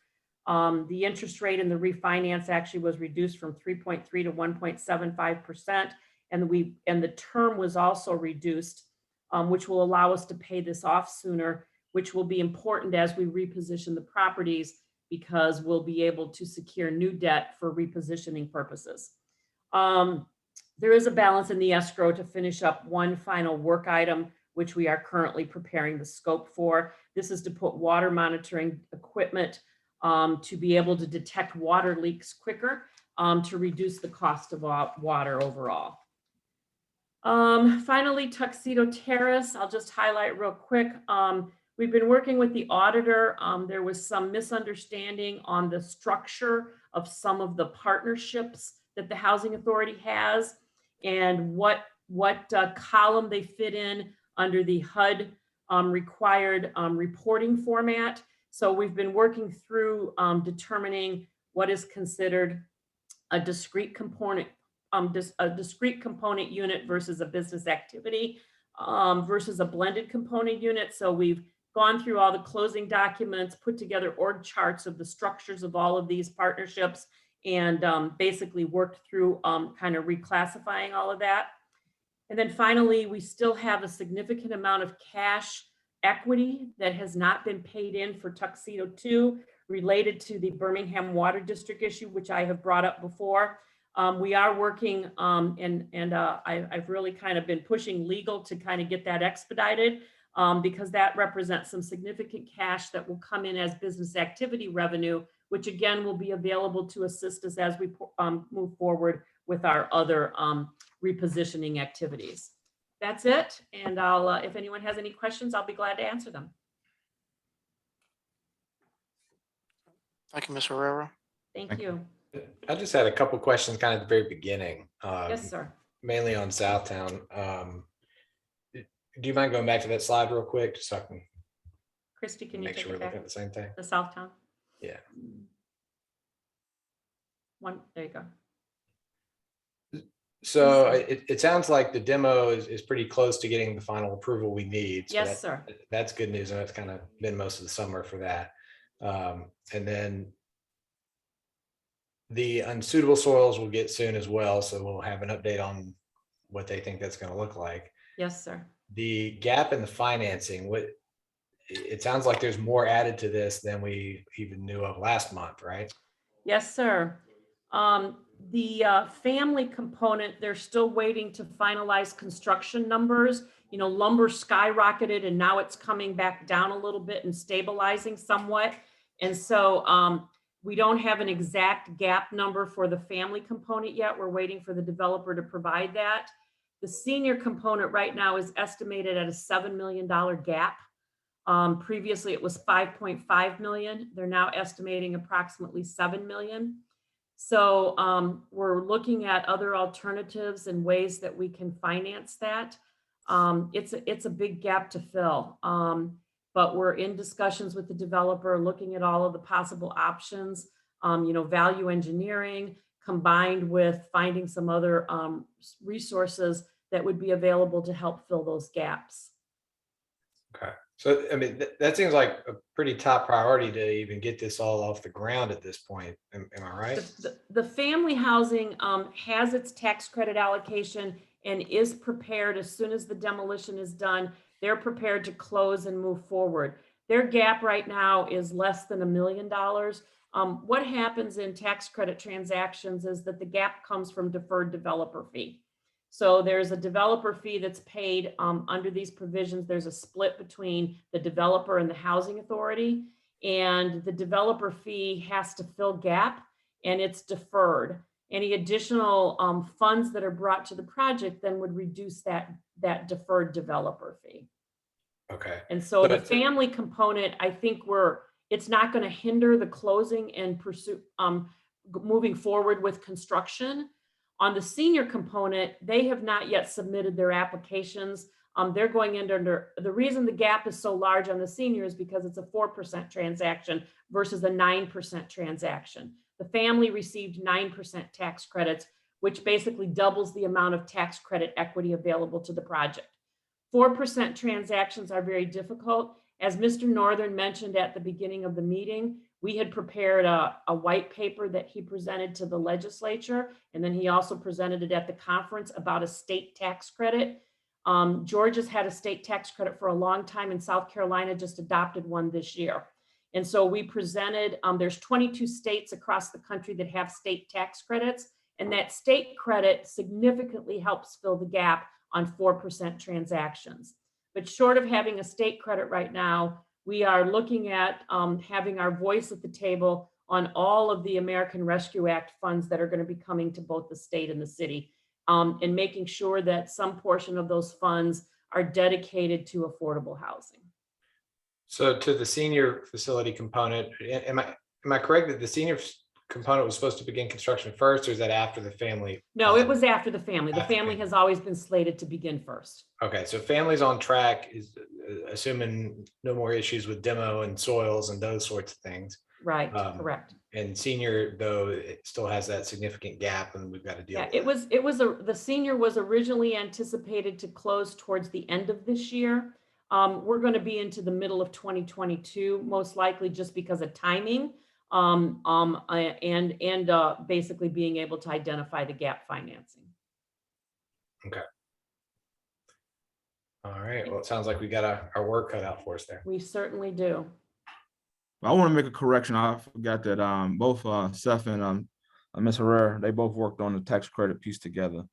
[SPEAKER 6] The interest rate in the refinance actually was reduced from 3.3 to 1.75%. And the term was also reduced, which will allow us to pay this off sooner, which will be important as we reposition the properties, because we'll be able to secure new debt for repositioning purposes. There is a balance in the escrow to finish up one final work item, which we are currently preparing the scope for. This is to put water monitoring equipment to be able to detect water leaks quicker, to reduce the cost of water overall. Finally, Tuxedo Terrace, I'll just highlight real quick. We've been working with the auditor. There was some misunderstanding on the structure of some of the partnerships that the housing authority has, and what column they fit in under the HUD required reporting format. So we've been working through determining what is considered a discrete component unit versus a business activity versus a blended component unit. So we've gone through all the closing documents, put together org charts of the structures of all of these partnerships, and basically worked through kind of reclassifying all of that. And then finally, we still have a significant amount of cash equity that has not been paid in for Tuxedo 2 related to the Birmingham Water District issue, which I have brought up before. We are working I've really kind of been pushing legal to kind of get that expedited, because that represents some significant cash that will come in as business activity revenue, which again will be available to assist us as we move forward with our other repositioning activities. That's it. And I'll, if anyone has any questions, I'll be glad to answer them.
[SPEAKER 1] Thank you, Ms. Herrera.
[SPEAKER 6] Thank you.
[SPEAKER 4] I just had a couple questions kind of at the very beginning.
[SPEAKER 6] Yes, sir.
[SPEAKER 4] Mainly on Southtown. Do you mind going back to that slide real quick, just so I can
[SPEAKER 6] Christy, can you
[SPEAKER 4] make
[SPEAKER 6] take
[SPEAKER 4] sure we're
[SPEAKER 6] it back?
[SPEAKER 4] looking at the same thing?
[SPEAKER 6] The Southtown?
[SPEAKER 4] Yeah.
[SPEAKER 6] One, there you go.
[SPEAKER 4] So it sounds like the demo is pretty close to getting the final approval we need. So
[SPEAKER 6] Yes, sir.
[SPEAKER 4] That's good news. And that's kind of been most of the summer for that. And then the unsuitable soils will get soon as well. So we'll have an update on what they think that's going to look like.
[SPEAKER 6] Yes, sir. The
[SPEAKER 4] gap in the financing, it sounds like there's more added to this than we even knew of last month, right?
[SPEAKER 6] Yes, sir. The family component, they're still waiting to finalize construction numbers. You know, lumber skyrocketed and now it's coming back down a little bit and stabilizing somewhat. And so we don't have an exact gap number for the family component yet. We're waiting for the developer to provide that. The senior component right now is estimated at a $7 million gap. Previously, it was 5.5 million. They're now estimating approximately 7 million. So we're looking at other alternatives and ways that we can finance that. It's a big gap to fill, but we're in discussions with the developer, looking at all of the possible options, you know, value engineering combined with finding some other resources that would be available to help fill those gaps.
[SPEAKER 4] Okay. So, I mean, that seems like a pretty top priority to even get this all off the ground at this point. Am I right?
[SPEAKER 6] The family housing has its tax credit allocation and is prepared as soon as the demolition is done. They're prepared to close and move forward. Their gap right now is less than $1 million. What happens in tax credit transactions is that the gap comes from deferred developer fee. So there's a developer fee that's paid under these provisions. There's a split between the developer and the housing authority, and the developer fee has to fill gap, and it's deferred. Any additional funds that are brought to the project then would reduce that deferred developer fee.
[SPEAKER 4] Okay.
[SPEAKER 6] And so the
[SPEAKER 4] But-
[SPEAKER 6] family component, I think it's not going to hinder the closing and pursue moving forward with construction. On the senior component, they have not yet submitted their applications. They're going in under, the reason the gap is so large on the senior is because it's a 4% transaction versus a 9% transaction. The family received 9% tax credits, which basically doubles the amount of tax credit equity available to the project. 4% transactions are very difficult. As Mr. Northern mentioned at the beginning of the meeting, we had prepared a white paper that he presented to the legislature, and then he also presented it at the conference about a state tax credit. Georgia's had a state tax credit for a long time, and South Carolina just adopted one this year. And so we presented, there's 22 states across the country that have state tax credits, and that state credit significantly helps fill the gap on 4% transactions. But short of having a state credit right now, we are looking at having our voice at the table on all of the American Rescue Act funds that are going to be coming to both the state and the city, and making sure that some portion of those funds are dedicated to affordable housing.
[SPEAKER 4] So to the senior facility component, am I correct that the senior component was supposed to begin construction first, or is that after the family?
[SPEAKER 6] No, it was after the family. The
[SPEAKER 4] After
[SPEAKER 6] family
[SPEAKER 4] family.
[SPEAKER 6] has always been slated to begin first.
[SPEAKER 4] Okay, so family's on track, is assuming no more issues with demo and soils and those sorts of things.
[SPEAKER 6] Right,
[SPEAKER 4] Correct. And senior, though, it still has that significant gap, and we've got to deal
[SPEAKER 6] Yeah,
[SPEAKER 4] with it.
[SPEAKER 6] the senior was originally anticipated to close towards the end of this year. We're going to be into the middle of 2022, most likely just because of timing, and basically being able to identify the gap financing.
[SPEAKER 4] Okay. All right, well, it sounds like we got our work cut out for us there.
[SPEAKER 6] We certainly do.
[SPEAKER 3] I want to make a correction. I forgot that both Seth and Ms. Herrera, they both worked on the tax credit piece together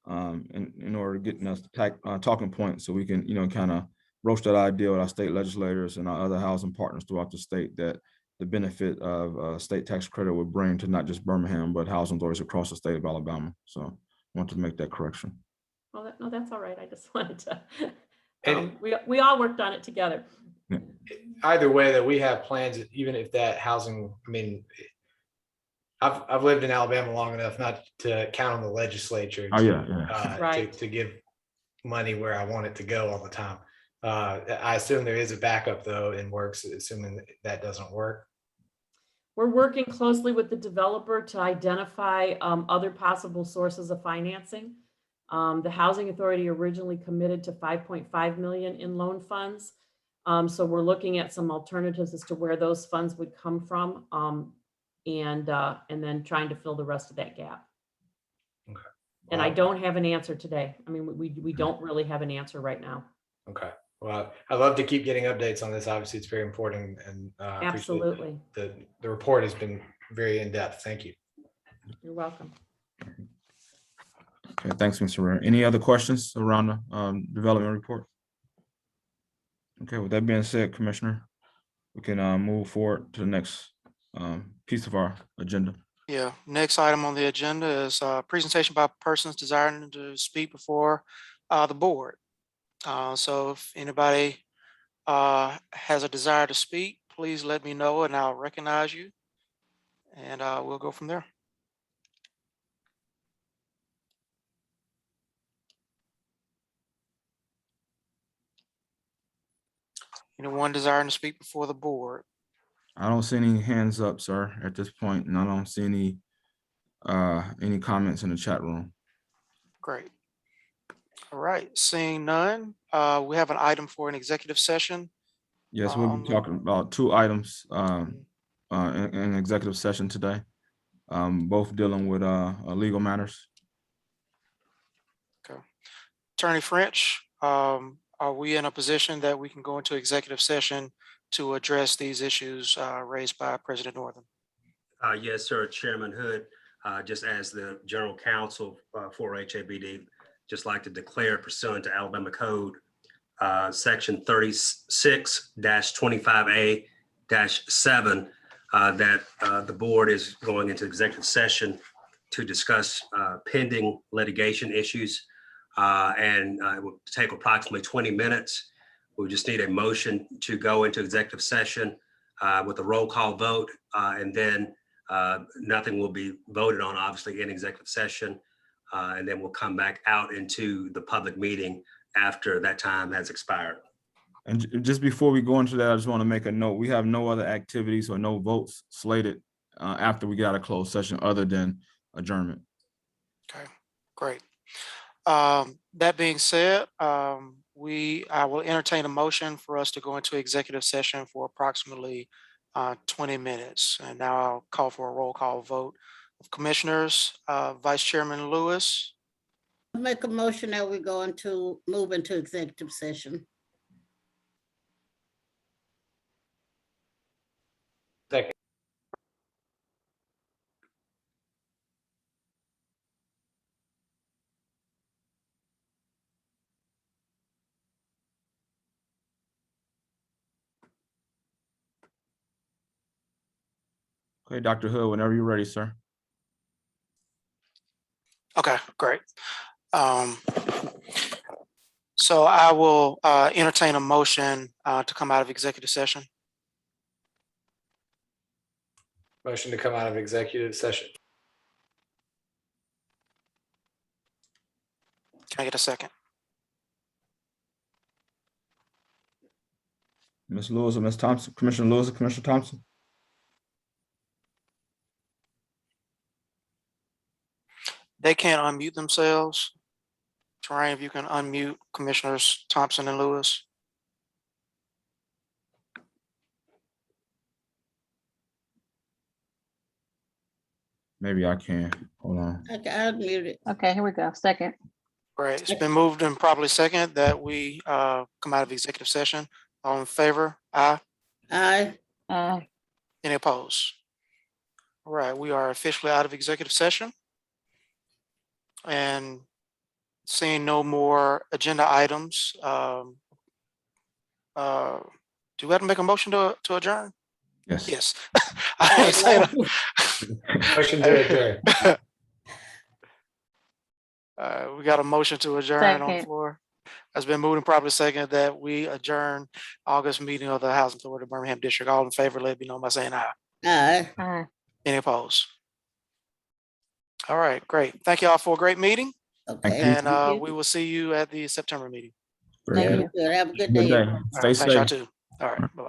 [SPEAKER 3] in order to getting us the talking point, so we can, kind of broach that idea with our state legislators and our other housing partners throughout the state, that the benefit of state tax credit would bring to not just Birmingham, but housing authorities across the state of Alabama. So I wanted to make that correction.
[SPEAKER 6] Well, no, that's all right. I just wanted to,
[SPEAKER 4] And-
[SPEAKER 6] we all worked on it together.
[SPEAKER 4] Either way, that we have plans, even if that housing, I mean, I've lived in Alabama long enough not to count on the legislature
[SPEAKER 3] Oh, yeah.
[SPEAKER 6] Right.
[SPEAKER 4] to give money where I want it to go all the time. I assume there is a backup though in works, assuming that doesn't work.
[SPEAKER 6] We're working closely with the developer to identify other possible sources of financing. The Housing Authority originally committed to 5.5 million in loan funds. So we're looking at some alternatives as to where those funds would come from, and then trying to fill the rest of that gap.
[SPEAKER 4] Okay.
[SPEAKER 6] And I don't have an answer today. I mean, we don't really have an answer right now.
[SPEAKER 4] Okay. Well, I love to keep getting updates on this. Obviously, it's very important, and appreciate
[SPEAKER 6] Absolutely.
[SPEAKER 4] the report has been very in-depth. Thank you.
[SPEAKER 6] You're welcome.
[SPEAKER 3] Okay, thanks, Mr. Herrera. Any other questions around the development report? Okay, with that being said, Commissioner, we can move forward to the next piece of our agenda.
[SPEAKER 1] Yeah, next item on the agenda is presentation by persons desiring to speak before the board. So if anybody has a desire to speak, please let me know and I'll recognize you, and we'll go from there. Anyone desiring to speak before the board?
[SPEAKER 3] I don't see any hands up, sir, at this point, and I don't see any comments in the chat room.
[SPEAKER 1] Great. All right, seeing none, we have an item for an executive session.
[SPEAKER 3] Yes, we'll be talking about two items in executive session today, both dealing with legal matters.
[SPEAKER 1] Attorney French, are we in a position that we can go into executive session to address these issues raised by President Northern?
[SPEAKER 12] Yes, sir, Chairman Hood, just as the General Counsel for HABD, just like to declare pursuant to Alabama Code, Section 36-25A-7, that the board is going into executive session to discuss pending litigation issues. And it will take approximately 20 minutes. We just need a motion to go into executive session with a roll call vote, and then nothing will be voted on, obviously, in executive session. And then we'll come back out into the public meeting after that time has expired.
[SPEAKER 3] And just before we go into that, I just want to make a note. We have no other activities or no votes slated after we get out of closed session other than adjournment.
[SPEAKER 1] Okay, great. That being said, I will entertain a motion for us to go into executive session for approximately 20 minutes. And now I'll call for a roll call vote of commissioners. Vice Chairman Lewis,
[SPEAKER 2] Make a motion that we move into executive session.
[SPEAKER 4] Second.
[SPEAKER 3] Okay, Dr. Hood, whenever you're ready, sir.
[SPEAKER 1] okay, great. So I will entertain a motion to come out of executive session.
[SPEAKER 4] Motion to come out of executive session.
[SPEAKER 1] Can I get a second?
[SPEAKER 3] Ms. Lewis or Ms. Thompson, Commissioner Lewis or Commissioner Thompson?
[SPEAKER 1] They can't unmute themselves. Terrain, if you can unmute Commissioners Thompson and Lewis.
[SPEAKER 3] Maybe I can. Hold on.
[SPEAKER 2] Okay, I'll mute it.
[SPEAKER 13] Okay, here we go. Second.
[SPEAKER 1] Great. It's been moved and probably second that we come out of executive session. All in favor? Aye.
[SPEAKER 2] Aye.
[SPEAKER 1] Any opposed? All right, we are officially out of executive session. And seeing no more agenda items, do we have to make a motion to adjourn?
[SPEAKER 3] Yes.
[SPEAKER 1] Yes. I ain't saying-
[SPEAKER 4] Motion to adjourn.
[SPEAKER 1] We got a motion to adjourn on the
[SPEAKER 13] Second.
[SPEAKER 1] floor. Has been moved and probably second that we adjourn August meeting of the Housing Authority of Birmingham District. All in favor, let me know by saying aye.
[SPEAKER 2] Aye.
[SPEAKER 1] Any opposed? All right, great. Thank you all for a great meeting.
[SPEAKER 2] Okay.
[SPEAKER 1] And
[SPEAKER 2] thank you.
[SPEAKER 1] we will see you at the September meeting.
[SPEAKER 3] Very
[SPEAKER 2] Very
[SPEAKER 3] good.
[SPEAKER 2] good. Have a good
[SPEAKER 3] Good
[SPEAKER 2] day.
[SPEAKER 3] day.
[SPEAKER 1] All
[SPEAKER 3] Stay
[SPEAKER 1] right, thanks y'all
[SPEAKER 3] safe.
[SPEAKER 1] too. All right. Bye.